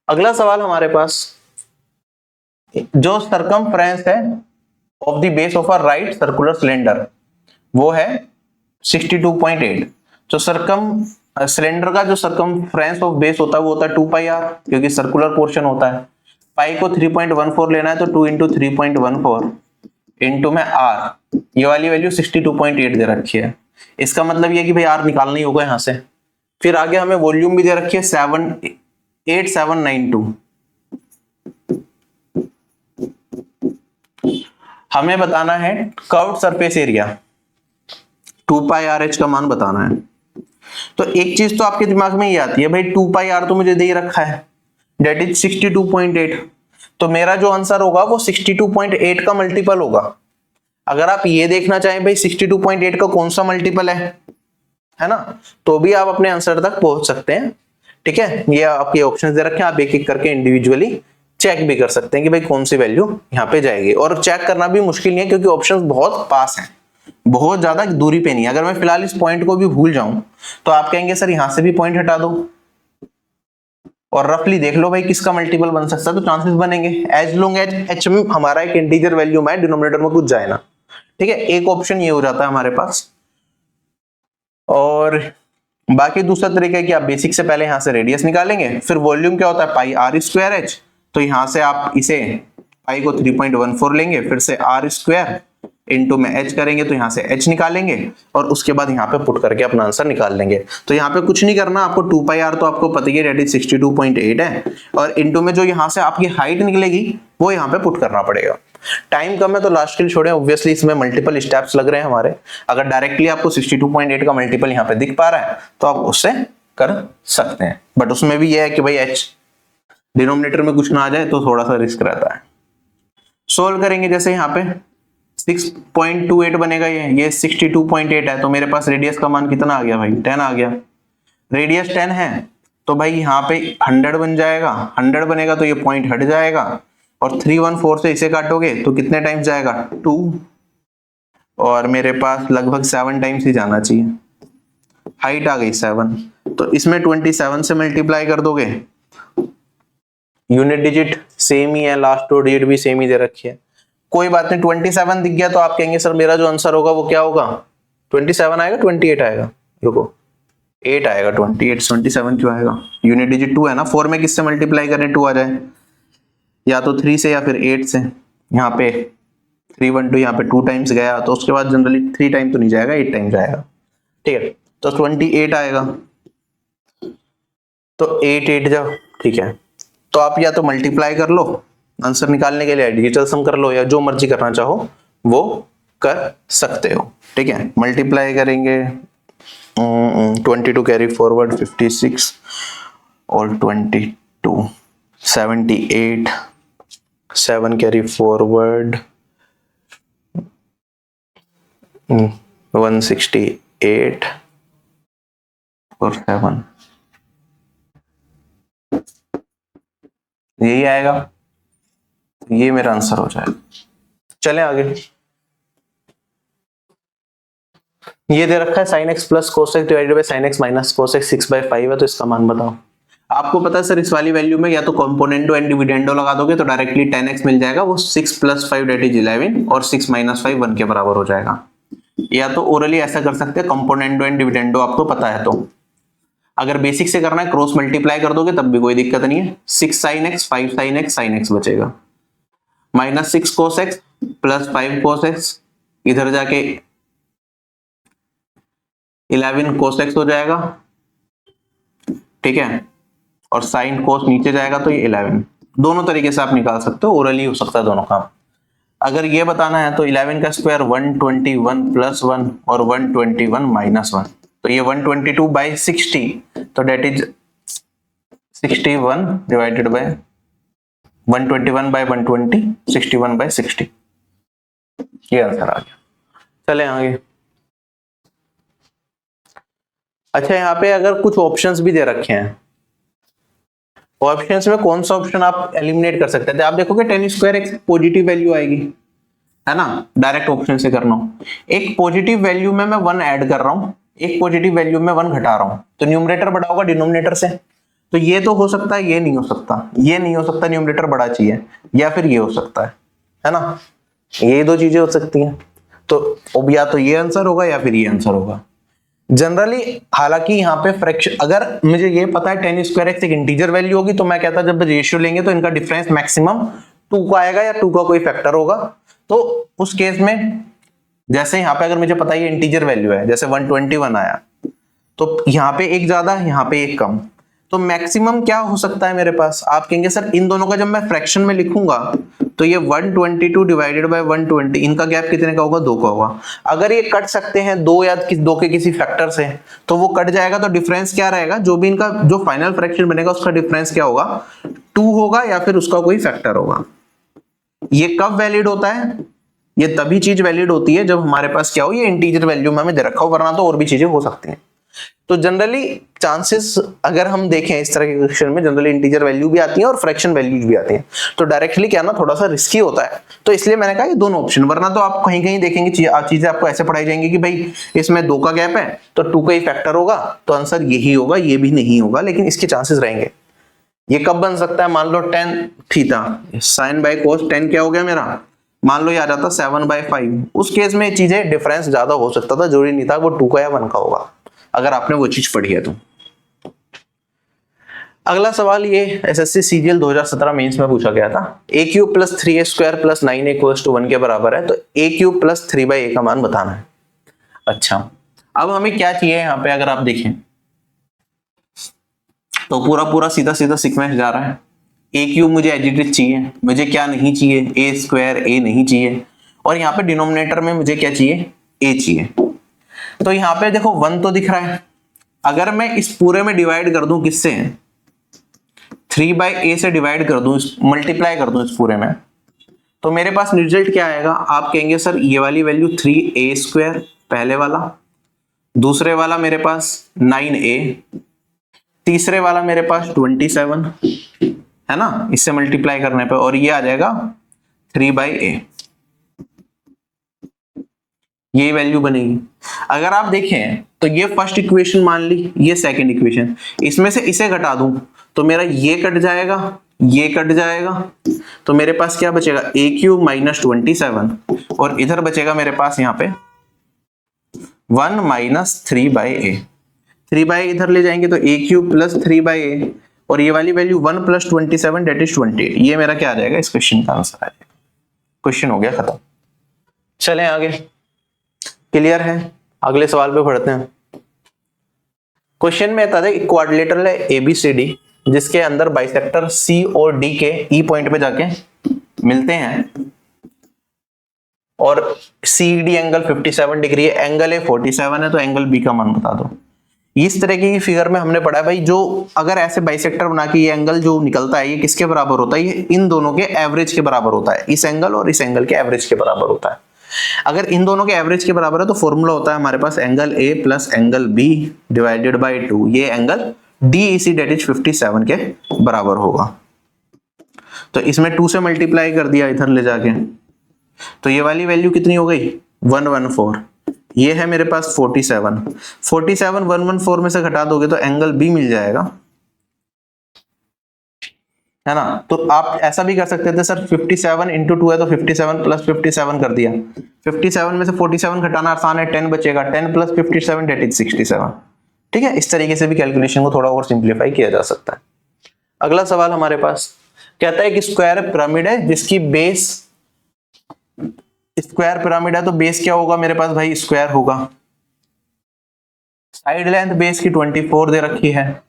अगला सवाल हमारे पास, जो सरकमफ्रेंस है of the base of a right circular cylinder वो है 62.8। तो सिलेंडर का जो सरकमफ्रेंस ऑफ बेस होता है वो होता है 2πr, क्योंकि सर्कुलर पोर्शन होता है। पाई को 3.14 लेना है तो 2 × 3.14 इंटू में r, ये वाली वैल्यू 62.8 दे रखी है। इसका मतलब ये कि भाई r निकालना ही होगा यहां से। फिर आगे हमें वॉल्यूम भी दे रखी है 8792। हमें बताना है कर्व्ड सरफेस एरिया, 2πrh का मान बताना है। तो एक चीज तो आपके दिमाग में ये आती है, भाई 2πr तो मुझे दे ही रखा है, डेट इज 62.8, तो मेरा जो आंसर होगा वो 62.8 का मल्टीपल होगा। अगर आप ये देखना चाहें भाई 62.8 का कौन सा मल्टीपल है ना, तो भी आप अपने आंसर तक पहुंच सकते हैं, ठीक है। ये आपके ऑप्शंस दे रखे हैं, आप एक एक करके इंडिविजुअली चेक भी कर सकते हैं कि भाई कौन सी वैल्यू यहाँ पे जाएगी। और चेक करना भी मुश्किल नहीं है क्योंकि ऑप्शंस बहुत पास हैं, बहुत ज्यादा दूरी पे नहीं है। अगर मैं फिलहाल इस पॉइंट को भी भूल जाऊं तो आप कहेंगे सर यहां से भी पॉइंट हटा दो और रफली देख लो भाई किसका मल्टीपल बन सकता है, तो चांसेस बनेंगे। एज लॉन्ग एज एच में हमारा एक इंटीजर वैल्यू में डिनोमिनेटर में कुछ जाए ना, ठीक है। एक ऑप्शन ये हो जाता है हमारे पास। और बाकी दूसरा तरीका है कि आप बेसिक से पहले यहां से रेडियस निकालेंगे, फिर वॉल्यूम क्या होता है पाई r स्क्वायर h, तो यहां से आप इसे पाई को 3.14 लेंगे, फिर से r स्क्वायर इंटू में h करेंगे तो यहां से h निकालेंगे और उसके बाद यहाँ पे पुट करके अपना आंसर निकाल लेंगे। तो यहाँ पे कुछ नहीं करना, आपको 2πr तो आपको पता ही है, डेट इज 62.8 है, और इंटू में जो यहाँ से आपकी हाइट निकलेगी वो यहाँ पे पुट करना पड़ेगा। टाइम कम है तो लास्ट के लिए छोड़े, ऑब्वियसली इसमें मल्टीपल स्टेप्स लग रहे हैं हमारे। अगर डायरेक्टली आपको 62.8 का मल्टीपल यहाँ पे दिख पा रहा है तो आप उससे कर सकते हैं, बट उसमें भी यह है कि भाई h डिनोमिनेटर में कुछ ना आ जाए तो थोड़ा सा रिस्क रहता है। सोल्व करेंगे, जैसे यहाँ पे 6.28 बनेगा, ये 62.8 है, तो मेरे पास रेडियस का मान कितना आ गया भाई, 10 आ गया। रेडियस 10 है तो भाई यहाँ पे 100 बन जाएगा, 100 बनेगा तो ये पॉइंट हट जाएगा, और 314 से इसे काटोगे तो कितने टाइम्स जाएगा, 2। और मेरे पास लगभग 7 टाइम्स ही जाना चाहिए, हाइट आ गई 7, तो इसमें 27 से मल्टीप्लाई कर दोगे, यूनिट डिजिट सेम ही है, लास्ट 2 डिजिट भी सेम ही दे रखी है, कोई बात नहीं। 27 दिख गया तो आप कहेंगे सर मेरा जो आंसर होगा वो क्या होगा, 27 आएगा 28 आएगा, रुको 8 आएगा, 28 27 क्यों आएगा, यूनिट डिजिट 2 है ना, 4 में किससे मल्टीप्लाई करें 2 आ जाए, या तो 3 से या फिर 8 से, यहाँ पे 3 1 2 यहाँ पे 2 टाइम्स गया, तो उसके बाद जनरली 3 टाइम तो नहीं जाएगा, 8 टाइम जाएगा, ठीक है, तो 28 आएगा, तो 8 8 जाओ, ठीक है। तो आप या तो मल्टीप्लाई कर लो आंसर निकालने के लिए, डिजिटल सम कर लो, या जो मर्जी करना चाहो वो कर सकते हो, ठीक है। मल्टीप्लाई करेंगे 22 कैरी फॉरवर्ड 56 और 22 78, 7 कैरी फॉरवर्ड 168 और 7, यही आएगा, ये मेरा आंसर हो जाएगा। चलें आगे, ये दे रखा है sin x plus cos x divided by sin x minus cos x 6/5 है, तो इसका मान बताओ। आपको पता है सर इस वाली वैल्यू में या तो कॉम्पोनेंटो एंड डिविडेंडो लगा दोगे तो डायरेक्टली 10x मिल जाएगा, वो 6 + 5 दैट इज 11 और 6 - 5 1 के बराबर हो जाएगा। या तो ओरली ऐसा कर सकते हैं, कॉम्पोनेंटो एंड डिविडेंडो आपको पता है, तो अगर बेसिक से करना है क्रॉस मल्टीप्लाई कर दोगे तब भी कोई दिक्कत नहीं है, 6 sin x 5 sin x sin x बचेगा, -6 cos x plus 5 cos x, इधर जाके 11 cos x हो जाएगा, ठीक है, और sin cos नीचे जाएगा तो ये 11, दोनों तरीके से आप निकाल सकते हो, ओरली हो सकता है दोनों काम। अगर ये बताना है तो 11 का स्क्वायर 121 + 1 और 121 - 1, तो ये 122/60, तो डेट इज 61 डिवाइडेड बाय 121/120 61/60, ये आंसर आ गया। चले आगे। अच्छा यहाँ पे अगर कुछ ऑप्शंस भी दे रखे हैं, ऑप्शंस में कौन सा ऑप्शन आप एलिमिनेट कर सकते थे, आप देखोगे tan² एक पॉजिटिव वैल्यू आएगी, है ना, डायरेक्ट ऑप्शन से करना हो, एक पॉजिटिव वैल्यू में मैं 1 ऐड कर रहा हूं, एक पॉजिटिव वैल्यू में 1 घटा रहा हूं, तो न्यूमरेटर बड़ा होगा डिनोमिनेटर से, तो ये तो हो सकता है, ये नहीं हो सकता, ये नहीं हो सकता, न्यूमरेटर बड़ा चाहिए, या फिर ये हो सकता है ना, ये 2 चीजें हो सकती हैं, तो अब या तो ये आंसर होगा या फिर ये आंसर होगा जनरली। हालांकि यहाँ पे फ्रैक्शन, अगर मुझे ये पता है tan² एक इंटीजर वैल्यू होगी तो मैं कहता जब रेशियो लेंगे तो इनका डिफरेंस मैक्सिमम 2 का आएगा या 2 का कोई फैक्टर होगा, तो उस केस में जैसे यहाँ पे अगर मुझे पता है ये इंटीजर वैल्यू है, जैसे 121 आया, तो यहाँ पे एक ज्यादा यहाँ पे एक कम, तो मैक्सिमम क्या हो सकता है मेरे पास, आप कहेंगे सर इन दोनों का जब मैं फ्रैक्शन में लिखूंगा तो ये 122 डिवाइडेड बाय 120, इनका गैप कितने का होगा, 2 का होगा। अगर ये कट सकते हैं 2 या 2 के किसी फैक्टर से, तो वो कट जाएगा, तो डिफरेंस क्या रहेगा, जो भी इनका जो फाइनल फ्रैक्शन बनेगा उसका डिफरेंस क्या होगा, 2 होगा या फिर उसका कोई फैक्टर होगा। ये कब वैलिड होता है, ये तभी चीज वैलिड होती है जब हमारे पास क्या हो, ये इंटीजर वैल्यू में हमें दे रखा हो, वरना तो और भी चीजें हो सकती हैं। तो जनरली चांसेस अगर हम देखें इस तरह के क्वेश्चन में, जनरली इंटीजर वैल्यू भी आती है और फ्रैक्शन वैल्यूज भी आती हैं, तो डायरेक्टली क्या ना थोड़ा सा रिस्की होता है, तो इसलिए मैंने कहा ये दोनों ऑप्शन, वरना तो आप कहीं कहीं देखेंगे चीजें आपको ऐसे पढ़ाई जाएंगी कि भाई इसमें 2 का गैप है तो 2 का ही फैक्टर होगा, तो आंसर यही होगा, ये भी नहीं होगा, लेकिन इसके चांसेस रहेंगे। ये कब बन सकता है, मान लो tan theta sin by cos, tan क्या हो गया मेरा, मान लो ये आ जाता 7/5, उस केस में चीजें डिफरेंस ज्यादा हो सकता था, जरूरी नहीं था वो 2 का या 1 का होगा, अगर आपने वो चीज पढ़ी है तो। अगला सवाल ये एसएससी सीजीएल 2017 मेंस में पूछा गया था, a³ + 3a² + 9a = 1 के बराबर है, तो a³ + 3/a का मान बताना है। अच्छा अब हमें क्या चाहिए यहाँ पे, अगर आप देखें तो पूरा सीधा सीक्वेंस जा रहा है, a³ मुझे एडिटिव चाहिए, मुझे क्या नहीं चाहिए, a² a नहीं चाहिए, और यहाँ पे डिनोमिनेटर में मुझे क्या चाहिए, a चाहिए। तो यहाँ पे देखो 1 तो दिख रहा है, अगर मैं इस पूरे में डिवाइड कर दूं किससे, 3/a से डिवाइड कर दूं, मल्टीप्लाई कर दूं इस पूरे में, तो मेरे पास रिजल्ट क्या आएगा, आप कहेंगे सर ये वाली वैल्यू 3a² पहले वाला, दूसरे वाला मेरे पास 9a, तीसरे वाला मेरे पास 27 है ना, इससे मल्टीप्लाई करने पे, और ये आ जाएगा 3/a। ये वैल्यू बनेगी। अगर आप देखें तो ये फर्स्ट इक्वेशन मान ली, ये सेकंड इक्वेशन, इसमें से इसे घटा दूं तो मेरा ये कट जाएगा, ये कट जाएगा, तो मेरे पास क्या बचेगा, ए क्यूब माइनस 27 और इधर बचेगा मेरे पास यहाँ पे 1 माइनस 3/a। 3/a इधर ले जाएंगे तो ए क्यूब प्लस 3/a और ये वाली वैल्यू 1 प्लस 27 डेट इज 28। ये मेरा क्या आ जाएगा, इस क्वेश्चन का आंसर आ जाएगा। क्वेश्चन हो गया खत्म। चलें आगे, क्लियर है? अगले सवाल पे पढ़ते हैं। क्वेश्चन में बता दें क्वाड्रिलेटरल है ABCD जिसके अंदर बाइसेक्टर C और D के E पॉइंट पे जाके मिलते हैं और CD एंगल 57 डिग्री है, एंगल A 47 है, तो एंगल B का मान बता दो। इस तरह की फिगर में हमने पढ़ा है भाई, जो अगर ऐसे बाइसेक्टर बना के ये एंगल जो निकलता है ये किसके बराबर होता है, ये इन दोनों के एवरेज के बराबर होता है, इस एंगल और इस एंगल के एवरेज के बराबर होता है। अगर इन दोनों के एवरेज के बराबर है तो फॉर्मूला होता है हमारे पास angle A plus angle B divided by 2, ये एंगल DEC डेट इज 57 के बराबर होगा। तो इसमें 2 से मल्टीप्लाई कर दिया इधर ले जाके, तो ये वाली वैल्यू कितनी हो गई, 114। ये है मेरे पास 47, 114 में से घटा दोगे तो एंगल B मिल जाएगा, है ना। तो आप ऐसा भी कर सकते थे सर 57 इंटू 2 है तो 57 प्लस 57 कर दिया, 57 में से 47 घटाना आसान है, 10 बचेगा, 10 प्लस 57 डेट इज 67। ठीक है, इस तरीके से भी कैलकुलेशन को थोड़ा और सिंप्लीफाई किया जा सकता है। अगला सवाल हमारे पास कहता है कि स्क्वायर पिरामिड है जिसकी बेस, स्क्वायर पिरामिड है तो बेस क्या होगा मेरे पास भाई, स्क्वायर होगा। साइड लेंथ बेस की 24 दे रखी है,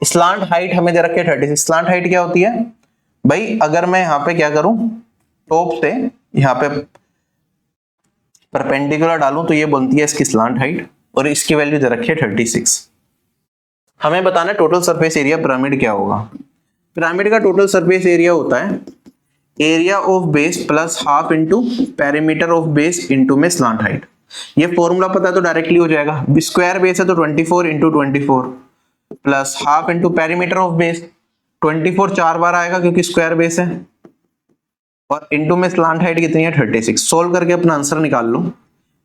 स्लांट हाइट हमें दे रखी है 36। स्लांट हाइट क्या होती है भाई, अगर मैं यहाँ पे क्या करूं, टॉप से यहाँ पे परपेंडिकुलर डालूं तो ये बनती है इसकी स्लांट हाइट और इसकी वैल्यू दे रखी है 36। हमें बताना है टोटल सरफेस एरिया पिरामिड क्या होगा। पिरामिड का टोटल सरफेस एरिया होता है area of base plus half into perimeter of base into में स्लांट हाइट। ये फॉर्मूला पता है तो डायरेक्टली हो जाएगा, स्क्वायर बेस है तो 24 into 24 plus half into perimeter of base, 24 4 बार आएगा क्योंकि स्क्वायर बेस है, और इंटू में स्लांट हाइट कितनी है 36। सोल्व करके अपना आंसर निकाल लो,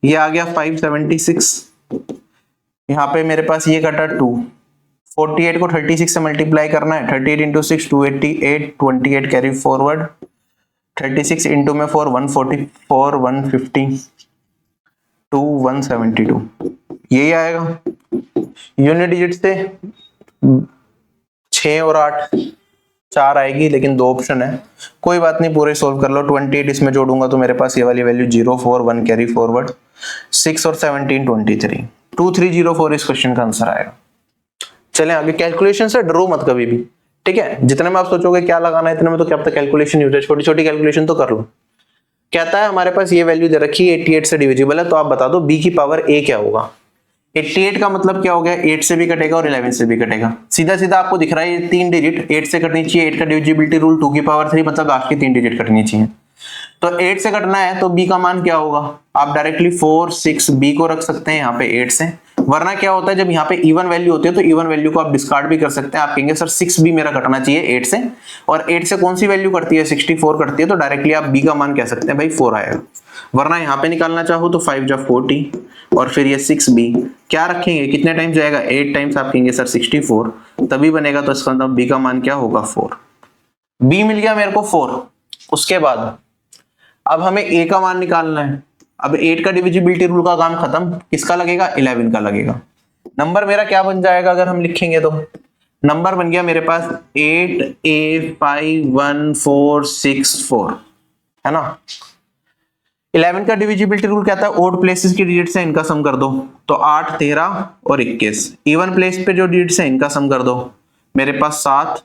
ये आ गया 576। यहाँ पे मेरे पास ये कटा 2, 48 को 36 से मल्टीप्लाई करना है, 38 इंटू 6 288, 28 कैरी फॉरवर्ड, 36 इंटू में 4 144, 150, 2 172, यही आएगा। यूनिट डिजिट से 6 और 8 4 आएगी, लेकिन 2 ऑप्शन है, कोई बात नहीं, पूरे सोल्व कर लो। 28 इसमें जोड़ूंगा तो मेरे पास ये वाली वैल्यू 04 1 कैरी फॉरवर्ड, 6 और 17 23, 2304 इस क्वेश्चन का आंसर आएगा। चलें आगे, कैलकुलेशन से डरो मत कभी भी, ठीक है। जितने में आप सोचोगे क्या लगाना है इतने में तो क्या पता कैलकुलेशन यूज है, छोटी छोटी कैलकुलेशन तो कर लो। कहता है हमारे पास ये वैल्यू दे रखी है 88 से डिविजिबल है, तो आप बता दो b की पावर a क्या होगा। 88 का मतलब क्या हो गया, 8 से भी कटेगा और 11 से भी कटेगा, सीधा सीधा आपको दिख रहा है ये 3 डिजिट 8 से कटनी चाहिए, 8 का डिविजिबिलिटी रूल 2 की पावर 3 मतलब आपकी 3 डिजिट कटनी चाहिए। तो 8 से कटना है तो b का मान क्या होगा, आप डायरेक्टली 4 6 b को रख सकते हैं यहाँ पे 8 से, वरना क्या होता है जब यहाँ पे इवन वैल्यू होती है तो इवन वैल्यू को आप डिस्कार्ड भी कर सकते हैं। आप कहेंगे सर 6b मेरा कटना चाहिए 8 से, और 8 से कौन सी वैल्यू करती है 64 करती है, तो डायरेक्टली आप b का मान कह सकते हैं भाई 4 आएगा। वरना यहाँ पे निकालना चाहो तो 5 जा 40 और फिर ये 6b क्या रखेंगे, कितने टाइम्स जाएगा 8 टाइम्स, आप कहेंगे सर 64 तभी बनेगा, तो इसका मतलब b का मान क्या होगा 4। b मिल गया मेरे को 4। उसके बाद अब हमें a का मान निकालना है। अब 8 का डिविजिबिलिटी रूल का काम खत्म, किसका लगेगा 11 का लगेगा। नंबर मेरा क्या बन जाएगा अगर हम लिखेंगे तो, नंबर बन गया मेरे पास 8a5146 है ना। 11 का डिविजिबिलिटी रूल कहता है ऑड प्लेसेस की डिजिट्स है इनका सम कर दो, तो 8 13 और 21। इवन प्लेस पे जो डिजिट्स है इनका सम कर दो, मेरे पास 7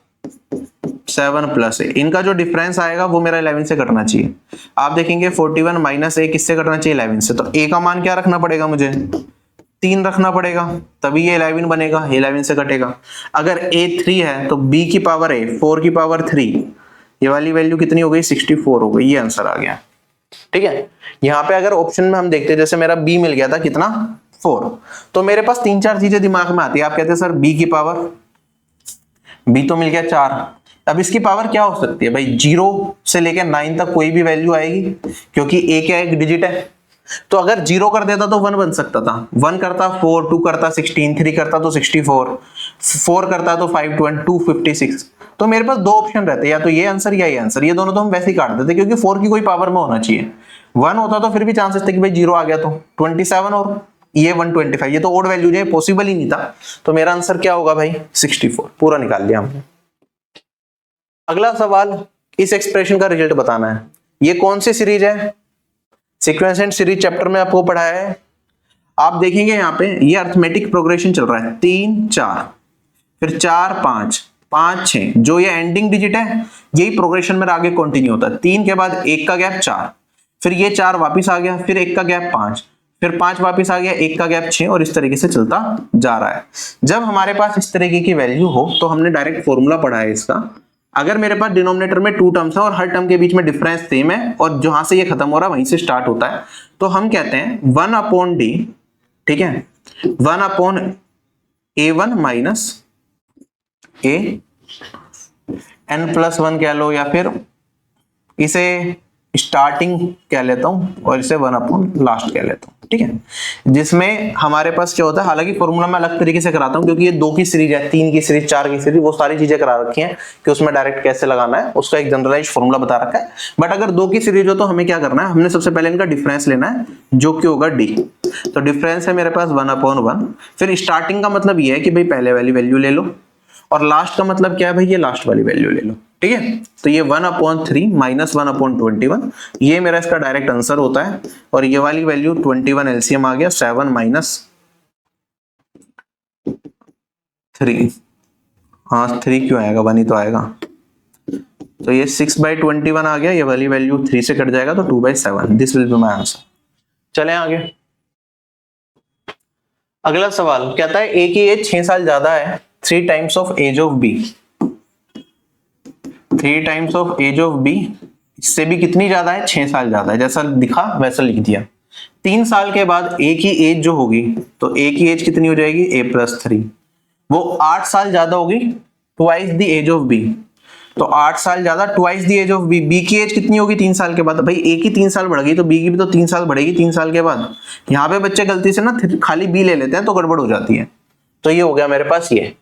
7 प्लस है, इनका जो डिफरेंस आएगा वो मेरा 11 से कटना चाहिए। आप देखेंगे 41 माइनस a किससे कटना चाहिए 11 से, तो a का मान क्या रखना पड़ेगा मुझे 3 रखना पड़ेगा, तभी ये 11 बनेगा, 11 से कटेगा। अगर a 3 है तो b की पावर a 4 की पावर 3, ये वाली वैल्यू कितनी हो गई 64 हो गई, ये आंसर आ गया। ठीक है, यहाँ पे अगर ऑप्शन में हम देखते हैं जैसे मेरा b मिल गया था कितना 4, तो मेरे पास 3-4 चीजें दिमाग में आती है। आप कहते हैं सर b की पावर, b तो मिल गया 4, अब इसकी पावर क्या हो सकती है भाई 0 से लेकर 9 तक कोई भी वैल्यू आएगी, क्योंकि a क्या एक डिजिट है, तो अगर 0 कर देता तो 1 बन सकता था, 1 करता 4, 2 करता 16, 3 करता तो 64, 4 करता तो 256। तो मेरे पास दो ऑप्शन रहते, या तो ये आंसर या ये आंसर, ये दोनों तो हम वैसे ही काट देते क्योंकि 4 की कोई पावर में होना चाहिए। 1 होता तो फिर भी चांसेस थे कि भाई 0 आ गया तो 27 और ये 125, ये तो ओड वैल्यू है, पॉसिबल ही नहीं था। तो मेरा आंसर क्या होगा भाई 64, पूरा निकाल लिया हमने। अगला सवाल, इस एक्सप्रेशन का रिजल्ट बताना है। ये कौन सी सीरीज है? सीक्वेंस एंड सीरीज चैप्टर में आपको पढ़ाया है। आप देखेंगे यहाँ पे ये अरिथमेटिक प्रोग्रेशन चल रहा है, 3 4 फिर 4 5 5 6, जो ये एंडिंग डिजिट है यही प्रोग्रेशन में आगे कंटिन्यू होता है। 3 के बाद 1 का गैप 4, फिर ये 4 वापिस आ गया, फिर 1 का गैप 5, फिर 5 वापिस आ गया, 1 का गैप 6, और इस तरीके से चलता जा रहा है। जब हमारे पास इस तरीके की वैल्यू हो तो हमने डायरेक्ट फॉर्मूला पढ़ा है इसका। अगर मेरे पास डिनोमिनेटर में 2 टर्म्स है और हर टर्म के बीच में डिफरेंस सेम है और जहां से ये खत्म हो रहा है वहीं से स्टार्ट होता है, तो हम कहते हैं 1/d, ठीक है, 1/a1 माइनस a n+1 कह लो, या फिर इसे स्टार्टिंग कह लेता हूं और इसे 1/लास्ट कह लेता हूं, ठीक है। जिसमें हमारे पास क्या होता है, हालांकि फॉर्मूला मैं अलग तरीके से कराता हूं क्योंकि ये 2 की सीरीज है, 3 की सीरीज, 4 की सीरीज, वो सारी चीजें करा रखी हैं कि उसमें डायरेक्ट कैसे लगाना है, उसका एक जनरलाइज्ड फॉर्मूला बता रखा है। बट अगर 2 की सीरीज हो तो हमें क्या करना है, हमने सबसे पहले इनका डिफरेंस लेना है जो कि होगा d। तो डिफरेंस है मेरे पास 1/1, फिर स्टार्टिंग का मतलब ये है कि भाई पहले वाली वैल्यू ले लो, और लास्ट का मतलब क्या है भाई, ये लास्ट वाली वैल्यू ले लो, ठीक है। तो ये 1/3 माइनस 1/21, ये मेरा इसका डायरेक्ट आंसर होता है। और ये वाली वैल्यू 21 एलसीएम आ गया, 7 माइनस 3, हाँ 3 क्यों आएगा, 1 ही तो आएगा। तो ये 6/21 आ गया, ये वाली वैल्यू 3 से कट जाएगा तो 2/7, this will be my answer. चलें आगे। अगला सवाल कहता है ए की एज 6 साल ज्यादा है, 3 times of age of B, 3 times of age of B, इससे भी कितनी ज्यादा है, 6 साल ज्यादा है, जैसा दिखा वैसा लिख दिया। 3 साल के बाद ए की एज जो होगी, तो ए की एज कितनी हो जाएगी, a+3, वो 8 साल ज्यादा होगी, twice the age of B. तो 8 साल ज्यादा, twice the age of B. B की एज कितनी होगी 3 साल के बाद, भाई ए की 3 साल बढ़ गई तो बी की भी तो 3 साल बढ़ेगी 3 साल के बाद। यहाँ पे बच्चे गलती से ना खाली बी ले लेते हैं तो गड़बड़ हो जाती है। तो ये हो गया मेरे पास ये।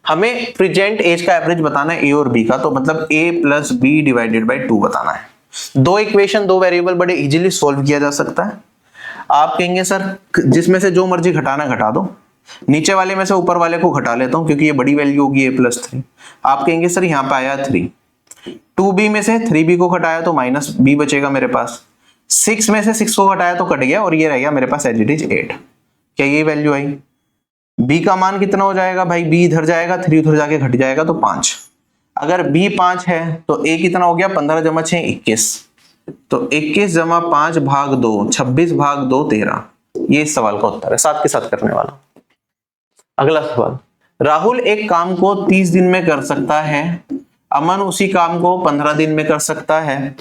हमें प्रेजेंट एज का एवरेज बताना है ए और बी का, तो मतलब a+b/2 बताना है। 2 इक्वेशन 2 वेरिएबल बड़े इजीली सोल्व किया जा सकता है। आप कहेंगे सर जिसमें से जो मर्जी घटाना घटा दो, नीचे वाले में से ऊपर वाले को घटा लेता हूं क्योंकि ये बड़ी वैल्यू होगी a+3। आप कहेंगे सर यहाँ पे आया 3, 2b में से 3b को घटाया तो -b बचेगा मेरे पास, 6 में से 6 को घटाया तो कट गया और ये रह गया मेरे पास एज इट इज 8। क्या ये वैल्यू आई? b का मान कितना हो जाएगा भाई, b इधर जाएगा, 3 उधर जाके घट जाएगा तो 5। अगर b 5 है तो a कितना हो गया, 15 + 6 21, तो 21 + 5 भाग 2 26 भाग 2 13। ये इस सवाल का उत्तर है, साथ के साथ करने वाला। अगला सवाल, राहुल एक काम को 30 दिन में कर सकता है, अमन उसी काम को 15 दिन में कर सकता है।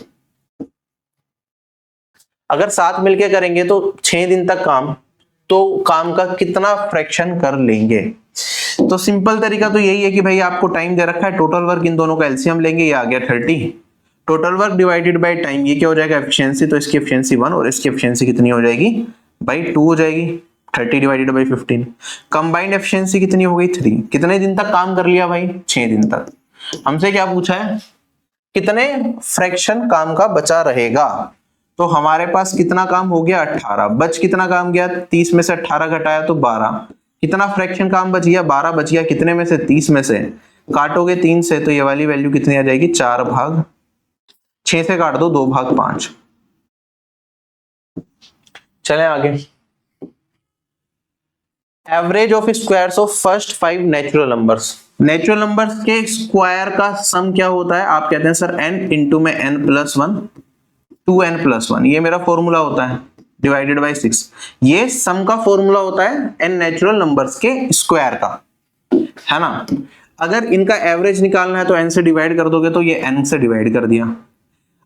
अगर साथ मिलके करेंगे तो 6 दिन तक काम, तो काम का कितना फ्रैक्शन कर लेंगे? तो सिंपल तरीका तो यही है कि भाई आपको टाइम दे रखा है, टोटल वर्क इन दोनों का एलसीएम लेंगे, ये आ गया 30, total work divided by time, ये क्या हो जाएगा एफिशिएंसी, तो इसकी एफिशिएंसी 1 और इसकी एफिशिएंसी कितनी हो जाएगी भाई 2 हो जाएगी, 30 डिवाइडेड बाय 15। कंबाइंड एफिशिएंसी कितनी हो गई 3। कितने दिन तक काम कर लिया भाई, 6 दिन तक। हमसे क्या पूछा है, कितने फ्रैक्शन काम का बचा रहेगा, तो हमारे पास कितना काम हो गया 18, बच कितना काम गया, 30 में से 18 घटाया तो 12, कितना फ्रैक्शन काम बच गया 12 बच गया, कितने में से 30 में से, काटोगे 3 से तो ये वाली वैल्यू कितनी आ जाएगी 4 भाग 6 से काट दो 2 भाग 5। चलें आगे। Average of squares of first 5 natural numbers, natural numbers के स्क्वायर का सम क्या होता है, आप कहते हैं सर n इंटू में n+1 2n+1, ये मेरा फॉर्मूला होता है डिवाइडेड बाय 6। ये सम का फॉर्मूला होता है n नेचुरल नंबर्स के स्क्वायर का, है ना। अगर इनका एवरेज निकालना है तो n से डिवाइड कर दोगे तो ये n से डिवाइड कर दिया।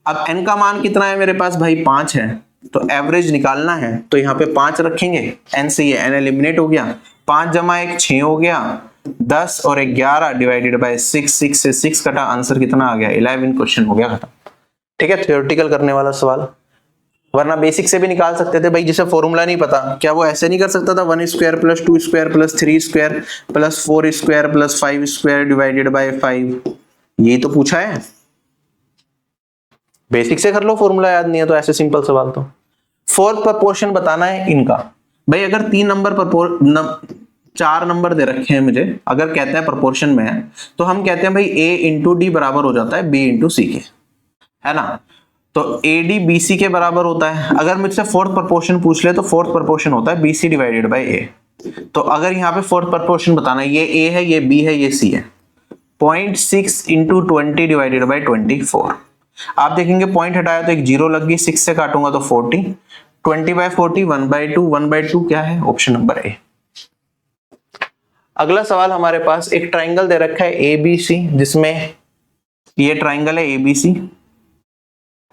अब n का मान कितना है मेरे पास भाई 5 है, तो एवरेज निकालना है तो यहाँ पे 5 रखेंगे, n से ये n एलिमिनेट हो गया, 5 + 1 6 हो गया, 10 और 11 डिवाइडेड बाय 6, 6 से 6 कटा, आंसर कितना आ गया 11, क्वेश्चन हो गया खत्म। ठीक है, थ्योरेटिकल करने वाला सवाल। वरना बेसिक से भी निकाल सकते थे भाई, जिसे फॉर्मूला नहीं पता क्या वो ऐसे नहीं कर सकता था 1 square plus 2 square plus 3 square plus 4 square plus 5 square divided by 5, ये तो पूछा है। बेसिक से कर लो, फॉर्मूला याद नहीं है तो ऐसे सिंपल सवाल। तो फोर्थ प्रपोर्शन बताना है इनका। भाई अगर 4 नंबर दे रखे हैं मुझे, अगर कहते हैं प्रपोर्शन में है तो हम कहते हैं भाई a इंटू डी बराबर हो जाता है b इंटू सी के, है ना। तो AD BC के बराबर होता है। अगर मुझसे फोर्थ प्रपोर्शन पूछ ले तो फोर्थ प्रपोर्शन होता है BC डिवाइडेड बाय A। तो अगर यहाँ पे फोर्थ प्रपोर्शन बताना है, ये A है, ये B है, ये C है, 0.6 इंटू 20 डिवाइडेड बाय 24। आप देखेंगे पॉइंट हटाया तो एक जीरो लग गई, 6 से काटूंगा तो 40, 20 बाय 40 1/2 क्या है, ऑप्शन नंबर A। अगला सवाल हमारे पास एक ट्राइंगल दे रखा है ABC, जिसमें ये ट्राइंगल है ABC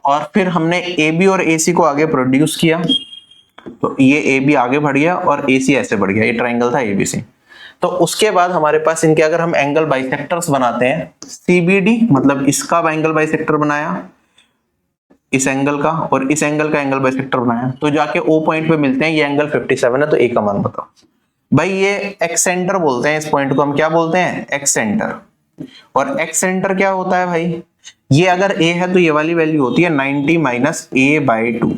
और फिर हमने AB और AC को आगे प्रोड्यूस किया, तो ये AB आगे बढ़ गया और AC ऐसे बढ़ गया, ये ट्राइंगल था ABC। तो उसके बाद हमारे पास इनके अगर हम एंगल बाइसेक्टर्स बनाते हैं, CBD मतलब इसका एंगल बाइसेक्टर बनाया, इस एंगल का और इस एंगल का एंगल बाइसेक्टर बनाया, तो जाके O पॉइंट पे मिलते हैं, ये एंगल 57 है, तो A का मान बताओ। भाई ये एक्सेंटर बोलते हैं, इस पॉइंट को हम क्या बोलते हैं, एक्सेंटर। और एक्सेंटर क्या होता है भाई, ये अगर A है तो ये वाली वैल्यू होती है 90 माइनस A/2।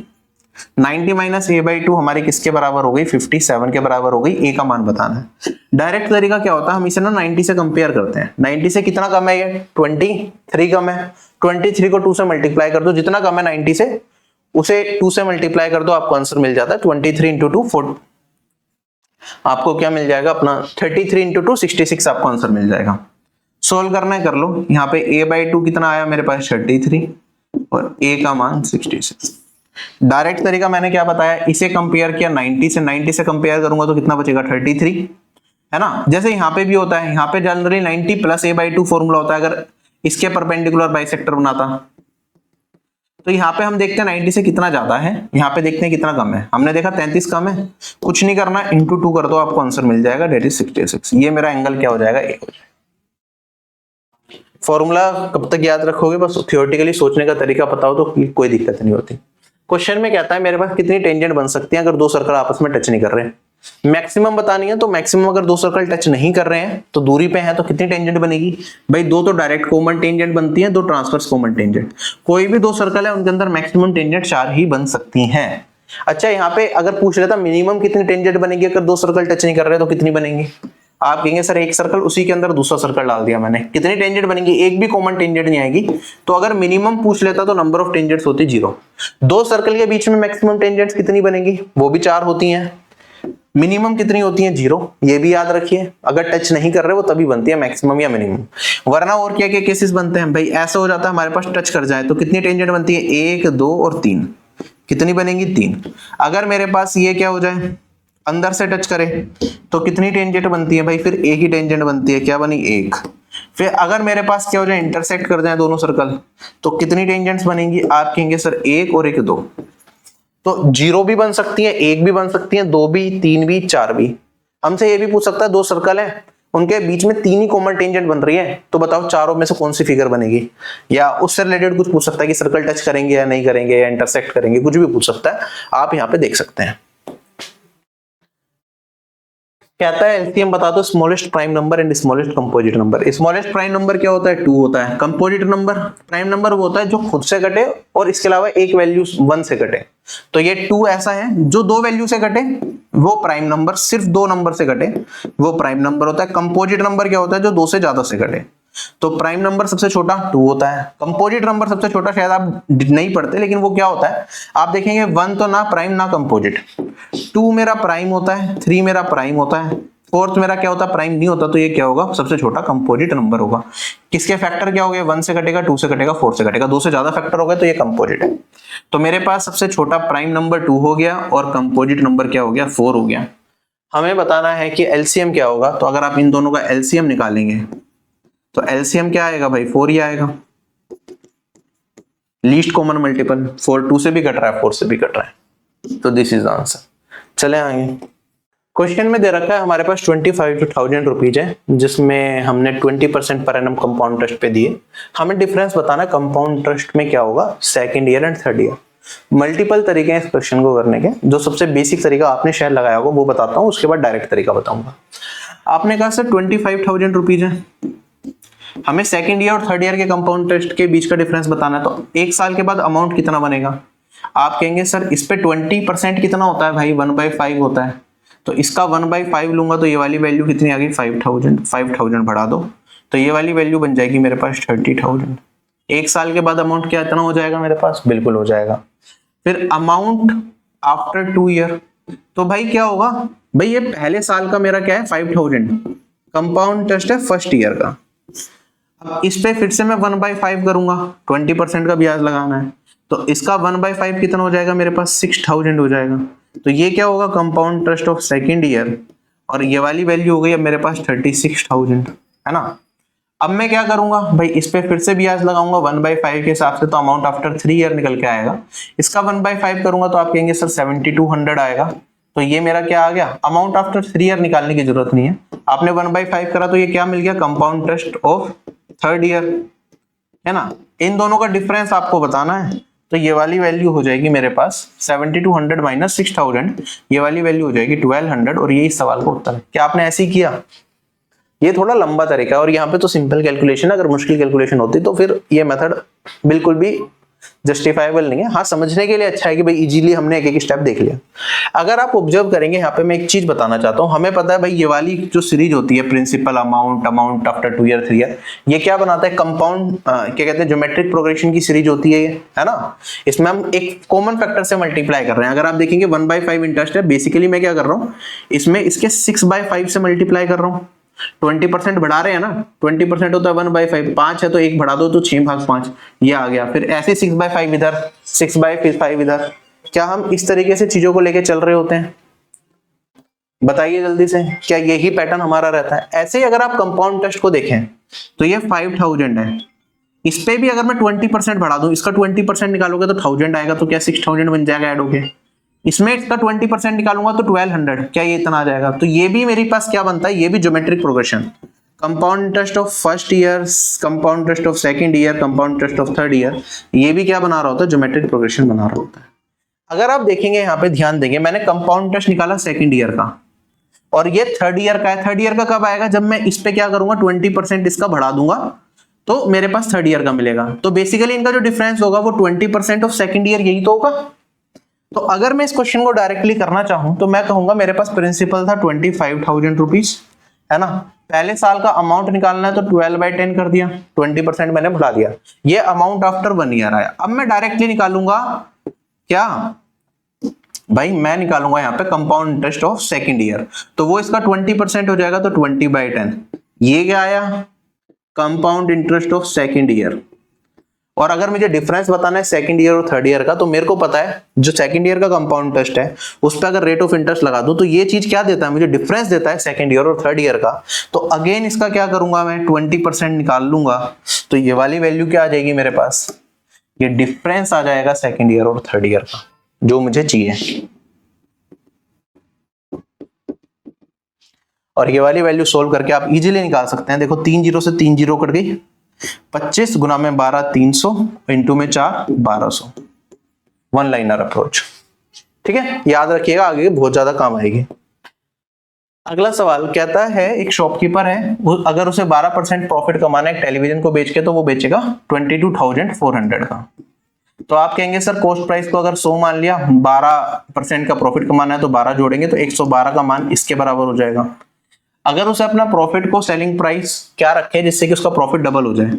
90 माइनस A/2 हमारी किसके बराबर हो गई, 57 के बराबर हो गई। A का मान बताना है। डायरेक्ट तरीका क्या होता है, हम इसे ना 90 से कंपेयर करते हैं। 90 से कितना कम है, ये 23 कम है, 23 को 2 से मल्टीप्लाई कर दो, जितना कम है 90 से उसे 2 से मल्टीप्लाई कर दो, आपको आंसर मिल जाता है 23 इंटू 2 4, आपको क्या मिल जाएगा अपना 33 इंटू 2 66 आपको आंसर मिल जाएगा। सोल्व करना है कर लो। यहाँ पे A/2 कितना आया मेरे पास 33 और A का मान 66। डायरेक्ट तरीका मैंने क्या बताया, इसे कंपेयर किया 90 से, 90 से कंपेयर करूंगा तो कितना बचेगा 33, है ना। जैसे यहाँ पे भी होता है, यहाँ पे जनरली 90 प्लस A/2 फॉर्मूला होता है, अगर इसके परपेंडिकुलर बाइसेक्टर बनाता। तो यहाँ पे हम देखते हैं 90 से कितना ज्यादा है, यहाँ पे देखते हैं कितना कम है। हमने देखा 33 कम है, कुछ नहीं करना, इंटू 2 कर दो, आपको आंसर मिल जाएगा, डेट इज 66। ये मेरा एंगल क्या हो जाएगा, A हो जाएगा। फॉर्मूला कब तक याद रखोगे, बस थियोरेटिकली सोचने का तरीका पता हो तो कोई दिक्कत नहीं होती। क्वेश्चन में कहता है मेरे पास कितनी टेंजेंट बन सकती हैं अगर दो सर्कल आपस में टच नहीं कर रहे हैं। मैक्सिमम बतानी है, तो मैक्सिमम अगर दो सर्कल टच नहीं कर रहे हैं तो दूरी पे हैं तो कितनी टेंजेंट बनेगी भाई, दो तो डायरेक्ट कॉमन टेंजेंट बनती है, दो ट्रांसवर्स कॉमन टेंजेंट। कोई भी दो सर्कल है उनके अंदर मैक्सिमम टेंजेंट 4 ही बन सकती हैं। अच्छा यहाँ पे अगर पूछ लेता मिनिमम कितनी टेंजेंट बनेगी अगर दो सर्कल टच नहीं कर रहे तो कितनी बनेंगी, आप कहेंगे सर एक सर्कल उसी के अंदर दूसरा सर्कल डाल दिया मैंने, कितनी टेंजेंट बनेंगी, एक भी कॉमन टेंजेंट नहीं आएगी। तो अगर मिनिमम पूछ लेता तो नंबर ऑफ टेंजेंट्स होती 0। दो सर्कल के बीच में मैक्सिमम टेंजेंट्स कितनी बनेंगी, वो भी 4 होती हैं। मिनिमम कितनी होती है 0, ये भी याद रखिए। अगर टच नहीं कर रहे वो तभी बनती है मैक्सिमम या मिनिमम, वरना और क्या क्या केसेस बनते हैं भाई, ऐसा हो जाता है हमारे पास टच कर जाए तो कितनी टेंजेंट बनती है 1 2 और 3, कितनी बनेंगी 3। अगर मेरे पास ये क्या हो जाए अंदर से टच करे तो कितनी टेंजेंट बनती है भाई, फिर एक ही टेंजेंट बनती है, क्या बनी 1। फिर अगर मेरे पास क्या हो जाए इंटरसेक्ट कर जाए दोनों सर्कल तो कितनी टेंजेंट्स बनेंगी, आप कहेंगे सर 1 और 1 2। तो 0 भी बन सकती है, 1 भी बन सकती है, 2 भी, 3 भी, 4 भी। हमसे ये भी पूछ सकता है दो सर्कल है उनके बीच में 3 ही कॉमन टेंजेंट बन रही है, तो बताओ चारों में से कौन सी फिगर बनेगी। या उससे रिलेटेड कुछ पूछ सकता है कि सर्कल टच करेंगे या नहीं करेंगे या इंटरसेक्ट करेंगे, कुछ भी पूछ सकता है, आप यहाँ पे देख सकते हैं। कहता है एलसीएम बता दो smallest prime number and smallest composite number. Smallest prime number क्या होता है 2 होता है। कंपोजिट नंबर प्राइम नंबर वो होता है जो खुद से घटे और इसके अलावा एक वैल्यू 1 से घटे। तो ये 2 ऐसा है जो 2 वैल्यू से घटे वो प्राइम नंबर, सिर्फ 2 नंबर से घटे वो प्राइम नंबर होता है। कंपोजिट नंबर क्या होता है जो 2 से ज्यादा से घटे। तो प्राइम नंबर सबसे छोटा 2 होता है, कंपोजिट नंबर सबसे छोटा शायद आप नहीं पढ़ते लेकिन वो क्या होता है आप देखेंगे 1 तो ना प्राइम ना कंपोजिट, 2 मेरा प्राइम होता है, 3 मेरा प्राइम होता है, 4th मेरा क्या होता है प्राइम नहीं होता, तो ये क्या होगा सबसे छोटा कंपोजिट नंबर होगा। किसके फैक्टर क्या हो गए 1 से घटेगा, 2 से घटेगा, 4 से घटेगा, 2 से ज्यादा फैक्टर हो गए तो ये कंपोजिट है। तो मेरे पास सबसे छोटा प्राइम नंबर 2 हो गया और कंपोजिट नंबर क्या हो गया 4 हो गया। हमें बताना है कि एलसीएम क्या होगा, तो अगर आप इन दोनों का एलसीएम निकालेंगे तो एलसीएम क्या आएगा भाई 4 ही आएगा। लीस्ट कॉमन मल्टीपल 4 2 से भी कट रहा है 4 से भी कट रहा है, तो दिस इज द आंसर। चले आगे क्वेश्चन में दे रखा है हमारे पास 25,000 रुपीज है जिसमें हमने 20% पर एनम कंपाउंड इंटरेस्ट पे दिए। हमें डिफरेंस बताना है कंपाउंड इंटरेस्ट में क्या होगा second year and third year. Multiple तरीके हैं इस क्वेश्चन को करने के। जो सबसे बेसिक तरीका आपने शायद लगाया होगा वो बताता हूँ, उसके बाद डायरेक्ट तरीका बताऊंगा। आपने कहा सर 25,000 रुपीज है, हमें सेकंड ईयर और थर्ड ईयर के कंपाउंड टेस्ट के बीच का डिफरेंस बताना है, तो एक साल के बाद अमाउंट कितना बनेगा। आप कहेंगे सर इस पे 20% कितना होता है भाई, 1/5 होता है, तो इसका 1/5 लूंगा तो ये वाली वैल्यू कितनी आ गई 5,000 बढ़ा दो तो ये वाली वैल्यू बन जाएगी मेरे पास 30,000। एक साल के बाद अमाउंट क्या इतना हो जाएगा मेरे पास, बिल्कुल हो जाएगा। फिर अमाउंट आफ्टर 2 ईयर, तो भाई क्या होगा भाई, ये पहले साल का मेरा क्या है 5,000, कंपाउंड टेस्ट है फर्स्ट ईयर का। अब इस पे फिर से मैं 1/5 करूंगा, 20% का ब्याज लगाना है, तो इसका 1/5 कितना हो जाएगा मेरे पास 6,000 हो जाएगा। तो ये क्या होगा compound interest of second year, और ये वाली वैल्यू हो गई अब मेरे पास 36,000, है ना। अब मैं क्या करूंगा भाई, इस पे फिर से ब्याज लगाऊंगा 1/5 के हिसाब से, तो अमाउंट आफ्टर 3 ईयर निकल के आएगा। इसका 1/5 करूंगा तो आप कहेंगे सर 7,200 आएगा, तो ये मेरा क्या आ गया, अमाउंट आफ्टर 3 ईयर निकालने की जरूरत नहीं है, आपने 1/5 करा तो ये क्या मिल गया compound interest of third year, है ना। इन दोनों का डिफरेंस आपको बताना है, तो ये वाली वैल्यू हो जाएगी मेरे पास 7,200 माइनस 6,000, ये वाली वैल्यू हो जाएगी 1,200, और ये इस सवाल का उत्तर है। क्या आपने ऐसे ही किया, ये थोड़ा लंबा तरीका है, और यहाँ पे तो सिंपल कैलकुलेशन, अगर मुश्किल कैलकुलेशन होती तो फिर ये मेथड बिल्कुल भी जस्टिफाइबल नहीं है। हाँ, समझने के लिए अच्छा है कि भाई इजीली हमने एक एक स्टेप देख लिया। अगर आप ऑब्जर्व करेंगे यहाँ पे, मैं एक चीज बताना चाहता हूँ, हमें पता है भाई ये वाली जो सीरीज होती है principal amount, amount after 2 year 3 year, ये क्या बनाता है कंपाउंड, क्या कहते हैं ज्योमेट्रिक प्रोग्रेशन की सीरीज होती है ये, है ना। इसमें हम एक कॉमन फैक्टर से मल्टीप्लाई कर रहे हैं। अगर आप देखेंगे 1/5 इंटरेस्ट है, बेसिकली मैं क्या कर रहा हूँ, इसमें इसके 6/5 से मल्टीप्लाई कर रहा हूँ। 20% बढ़ा रहे हैं ना, 20% होता है 1/5, 5 है तो 1 बढ़ा दो तो 6/5 ये आ गया। फिर ऐसे 6/5 इधर, 6/5 इधर। क्या हम इस तरीके से चीजों को लेके चल रहे होते हैं, बताइए जल्दी से, क्या यही पैटर्न हमारा रहता है। ऐसे ही अगर आप कंपाउंड टेस्ट को देखें तो ये 5,000 है, इस पे भी अगर मैं 20% बढ़ा दूं, इसका 20% निकालोगे तो 1,000 आएगा, तो क्या 6,000 बन जाएगा ऐड होके। इसमें इसका 20% निकालूंगा तो 1,200, क्या ये इतना आ जाएगा। तो ये भी मेरे पास क्या बनता है, ये भी geometric progression, compound interest of first year, compound interest of second year, compound interest of third year, ये भी क्या बना रहा होता है, ज्योमेट्रिक प्रोग्रेशन बना रहा होता है। अगर आप देखेंगे यहाँ पे ध्यान देंगे, मैंने कंपाउंड इंटरेस्ट निकाला सेकंड ईयर का, और ये थर्ड ईयर का है। थर्ड ईयर का कब आएगा, जब मैं इस पे क्या करूंगा 20% इसका बढ़ा दूंगा तो मेरे पास थर्ड ईयर का मिलेगा। तो बेसिकली इनका जो डिफरेंस होगा वो 20% ऑफ सेकंड ईयर, यही तो होगा। तो अगर मैं इस क्वेश्चन को डायरेक्टली करना चाहूं तो मैं कहूंगा मेरे पास प्रिंसिपल था 25,000 रुपीज, है ना। पहले साल का अमाउंट निकालना है तो 12/10 कर दिया, 20% मैंने बढ़ा दिया, ये अमाउंट आफ्टर 1 ईयर आया। अब मैं डायरेक्टली निकालूंगा क्या भाई, मैं निकालूंगा यहाँ पे compound interest of second year, तो वो इसका 20% हो जाएगा, तो 20/10। ये क्या आया, compound interest of second year. और अगर मुझे डिफरेंस बताना है सेकंड ईयर और थर्ड ईयर का, तो मेरे को पता है जो सेकंड ईयर का कंपाउंड इंटरेस्ट है उस पर अगर रेट ऑफ इंटरेस्ट लगा दूं तो ये चीज क्या देता है, मुझे डिफरेंस देता है सेकंड ईयर और थर्ड ईयर का। तो अगेन इसका क्या करूंगा मैं, 20% निकाल लूंगा, तो ये वाली वैल्यू क्या आ जाएगी मेरे पास, ये डिफरेंस आ जाएगा सेकंड ईयर और थर्ड ईयर का जो मुझे चाहिए। और ये वाली वैल्यू सोल्व करके आप इजीली निकाल सकते हैं। देखो 3 0 से 3 0 कट गई, 25 गुना में 12 300, इंटू में 4 1200, वन लाइनर अप्रोच। ठीक है, याद रखिएगा, आगे बहुत ज्यादा काम आएगी। अगला सवाल कहता है एक शॉपकीपर है, अगर उसे 12% प्रॉफिट कमाना है टेलीविजन को बेच के, तो वो बेचेगा 22,400 का। तो आप कहेंगे सर कॉस्ट प्राइस को अगर 100 मान लिया, 12% का प्रॉफिट कमाना है तो 12 जोड़ेंगे तो 112 का मान इसके बराबर हो जाएगा। अगर उसे अपना प्रॉफिट को सेलिंग प्राइस क्या रखे जिससे कि उसका प्रॉफिट डबल हो जाए,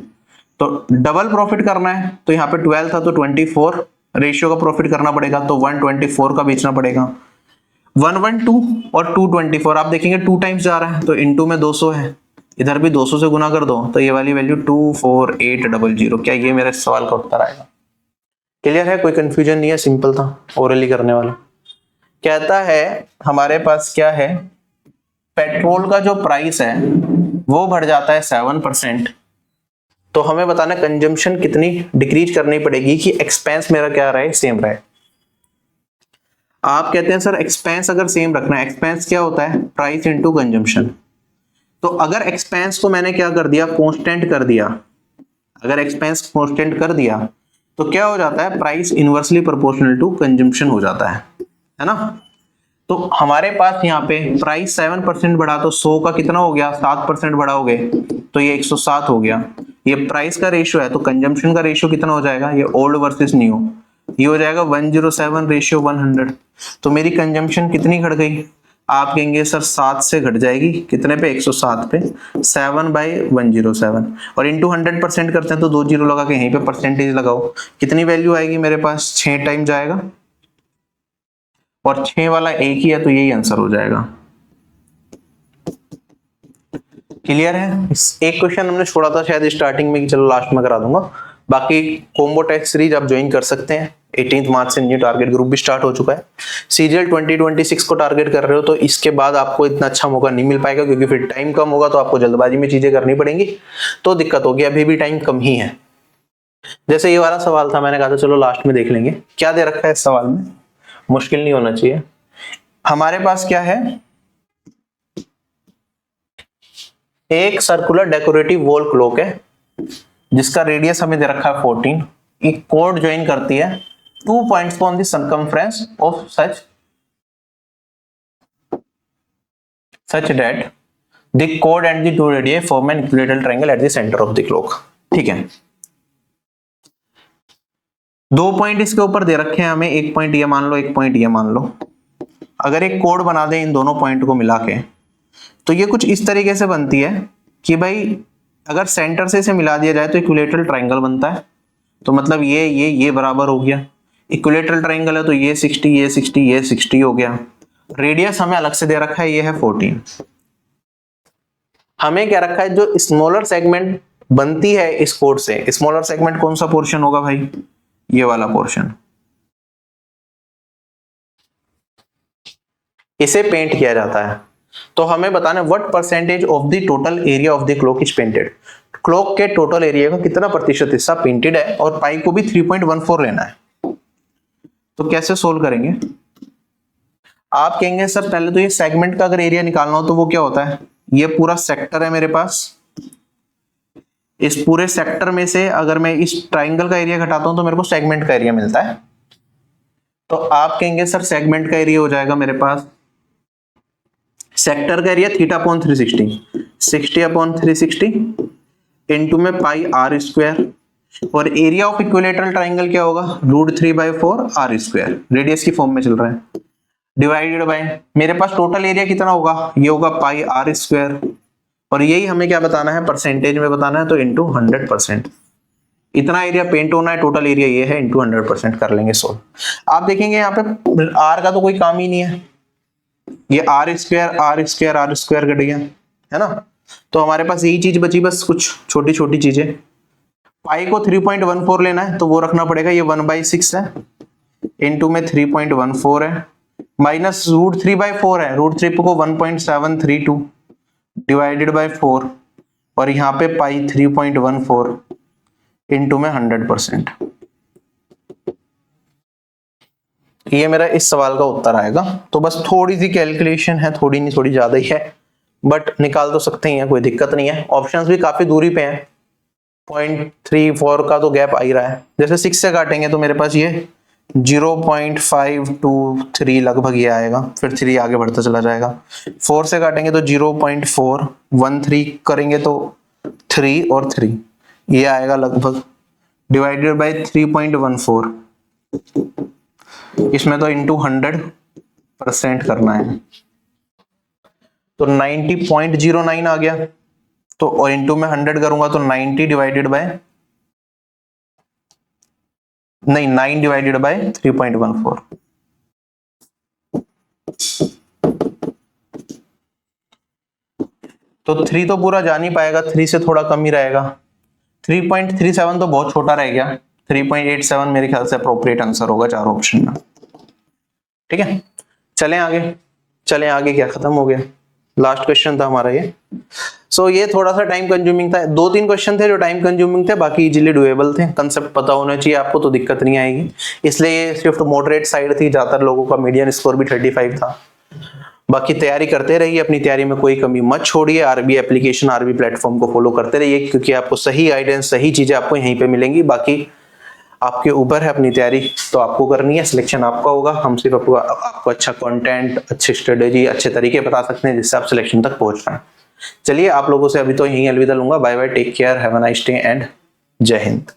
तो डबल प्रॉफिट करना है तो यहाँ पे 12 था तो 24 रेशियो का प्रॉफिट करना पड़ेगा, तो 124 का बेचना पड़ेगा। 112 और 224 आप देखेंगे 2 टाइम्स जा रहा है तो इनटू में 200 है, इधर भी 200 से गुना कर दो तो ये वाली वैल्यू 24800। क्या ये मेरे सवाल का उत्तर आएगा। क्लियर है, कोई कंफ्यूजन नहीं है, सिंपल था, ओरली करने वाला। कहता है हमारे पास क्या है, पेट्रोल का जो प्राइस है वो बढ़ जाता है 7%, तो हमें बताना कंजम्पशन कितनी डिक्रीज करनी पड़ेगी कि एक्सपेंस मेरा क्या रहे, सेम रहे। आप कहते हैं सर एक्सपेंस अगर सेम रखना है, एक्सपेंस क्या होता है, प्राइस इनटू कंजम्पशन। तो अगर एक्सपेंस को मैंने क्या कर दिया, कांस्टेंट कर दिया, अगर एक्सपेंस कांस्टेंट कर दिया तो क्या हो जाता है, price inversely proportional to consumption हो जाता है ना। तो हमारे पास यहाँ पे प्राइस 7% बढ़ा तो 100 का कितना हो गया, 7% बढ़ाओगे तो ये 107 हो गया। ये प्राइस का रेशियो है, तो कंजम्पशन का रेशियो कितना हो जाएगा, ये ओल्ड वर्सेस न्यू, ये हो जाएगा 107 रेशियो 100। तो मेरी कंजम्पशन कितनी घट गई, आप कहेंगे सर 7 से घट जाएगी, कितने पे, 107 पे, 7/107 और इंटू 100% करते हैं तो 2 जीरो लगा के यहीं पे परसेंटेज लगाओ, कितनी वैल्यू आएगी मेरे पास, 6 टाइम जाएगा और 6 वाला एक ही है तो यही आंसर हो जाएगा। क्लियर है। इस एक क्वेश्चन हमने छोड़ा था शायद स्टार्टिंग में कि चलो लास्ट में करा दूंगा, बाकी कॉम्बो टेस्ट सीरीज आप ज्वाइन कर सकते हैं। 18 मार्च से न्यू टारगेट ग्रुप भी स्टार्ट हो चुका है। सीजीएल 2026 को टारगेट कर रहे हो तो इसके बाद आपको इतना अच्छा मौका नहीं मिल पाएगा, क्योंकि फिर टाइम कम होगा तो आपको जल्दबाजी में चीजें करनी पड़ेंगी, तो दिक्कत होगी। अभी भी टाइम कम ही है। जैसे ये वाला सवाल था, मैंने कहा था चलो लास्ट में देख लेंगे क्या दे रखा है इस सवाल में, मुश्किल नहीं होना चाहिए। हमारे पास क्या है, एक सर्कुलर डेकोरेटिव वॉल क्लॉक है जिसका रेडियस हमें दे रखा है 14। एक कोड ज्वाइन करती है 2 points on the circumference of such that the chord and the two radii form an equilateral triangle at the center of the clock। ठीक है, 2 पॉइंट इसके ऊपर दे रखे हैं हमें, एक पॉइंट ये मान लो, एक पॉइंट ये मान लो। अगर एक कोड बना दें इन दोनों पॉइंट को मिला के, तो ये कुछ इस तरीके से बनती है कि भाई अगर सेंटर से इसे मिला दिया जाए तो इक्विलेटरल ट्रायंगल बनता है। तो मतलब ये बराबर हो गया, इक्विलेटरल ट्रायंगल है तो ये 60 ये 60 ये 60 हो गया। रेडियस हमें अलग से दे रखा है, ये है 14। हमें क्या रखा है, जो स्मॉलर सेगमेंट बनती है इस कोड से, स्मॉलर सेगमेंट कौन सा पोर्शन होगा भाई, ये वाला पोर्शन, इसे पेंट किया जाता है। तो हमें बताना है what percentage of the total area of the clock is painted, clock के टोटल एरिया का कितना प्रतिशत हिस्सा पेंटेड है, और पाई को भी 3.14 लेना है। तो कैसे सोल्व करेंगे, आप कहेंगे सर पहले तो ये सेगमेंट का अगर एरिया निकालना हो तो वो क्या होता है, ये पूरा सेक्टर है मेरे पास, इस पूरे सेक्टर में से अगर मैं इस ट्राइंगल का एरिया घटाता हूं तो मेरे को सेगमेंट का एरिया मिलता है। तो आप कहेंगे सर सेगमेंट का एरिया हो जाएगा मेरे पास, सेक्टर का एरिया θ/360, 60/360 इनटू में पाई r स्क्वायर, और एरिया ऑफ इक्विलेटरल ट्राइंगल क्या होगा, √3/4 r स्क्वायर, रेडियस की फॉर्म में चल रहा है, डिवाइडेड बाय मेरे पास टोटल एरिया कितना होगा, ये होगा पाई r स्क्वायर, और यही हमें क्या बताना है, परसेंटेज में बताना है, तो इंटू 100%। इतना एरिया पेंट होना है, टोटल एरिया ये है, इंटू 100% कर लेंगे सोल्व। आप देखेंगे यहाँ पे r का तो कोई काम ही नहीं है, ये r स्क्वायर कट गया है ना। तो हमारे पास यही चीज बची, बस कुछ छोटी छोटी चीजें। पाई को 3.14 लेना है तो वो रखना पड़ेगा, ये 1/6 है, इनटू में 3.14 है, माइनस √3/4 है, √3 को 1.732 डिवाइडेड बाय 4, और यहाँ पे पाई 3.14 इनटू में 100%। ये मेरा इस सवाल का उत्तर आएगा। तो बस थोड़ी सी कैलकुलेशन है, थोड़ी नहीं थोड़ी ज्यादा ही है, बट निकाल तो सकते ही हैं, कोई दिक्कत नहीं है। ऑप्शंस भी काफी दूरी पे हैं, 0.34 का तो गैप आ ही रहा है। जैसे 6 से काटेंगे तो मेरे पास ये 0.523 लगभग ये आएगा, फिर 3 आगे बढ़ता चला जाएगा। 4 से काटेंगे तो 0.413 करेंगे तो 3 और 3 ये आएगा लगभग, डिवाइडेड बाय 3.14, इसमें तो इंटू 100% करना है, तो 90.09 आ गया। तो और इंटू में 100 करूंगा तो 90 डिवाइडेड बाय 9 डिवाइडेड बाय 3.14। तो 3 तो पूरा जा नहीं पाएगा, 3 से थोड़ा कम ही रहेगा। 3.37 तो बहुत छोटा रह गया, 3.87 मेरे ख्याल से अप्रोप्रिएट आंसर होगा चारों ऑप्शन में। ठीक है, चलें आगे। क्या खत्म हो गया, लास्ट क्वेश्चन था हमारा ये। सो ये थोड़ा सा टाइम कंज्यूमिंग था, 2-3 क्वेश्चन थे जो टाइम कंज्यूमिंग थे, बाकी इजीली डुएबल थे। कंसेप्ट पता होना चाहिए आपको तो दिक्कत नहीं आएगी, इसलिए ये सिर्फ मॉडरेट साइड थी। ज्यादातर लोगों का मीडियन स्कोर भी 35 था। बाकी तैयारी करते रहिए, अपनी तैयारी में कोई कमी मत छोड़िए। आरबी एप्लीकेशन, आरबी प्लेटफॉर्म को फॉलो करते रहिए, क्योंकि आपको सही गाइडेंस, सही चीजें आपको यहीं पे मिलेंगी। बाकी आपके ऊपर है अपनी तैयारी, तो आपको करनी है, सिलेक्शन आपका होगा। हम सिर्फ आपको अच्छा कंटेंट, अच्छी स्ट्रेटेजी, अच्छे तरीके बता सकते हैं जिससे आप सिलेक्शन तक पहुंच पाए। चलिए आप लोगों से अभी तो यहीं अलविदा लूंगा। Bye bye, take care, have a nice day and जय हिंद।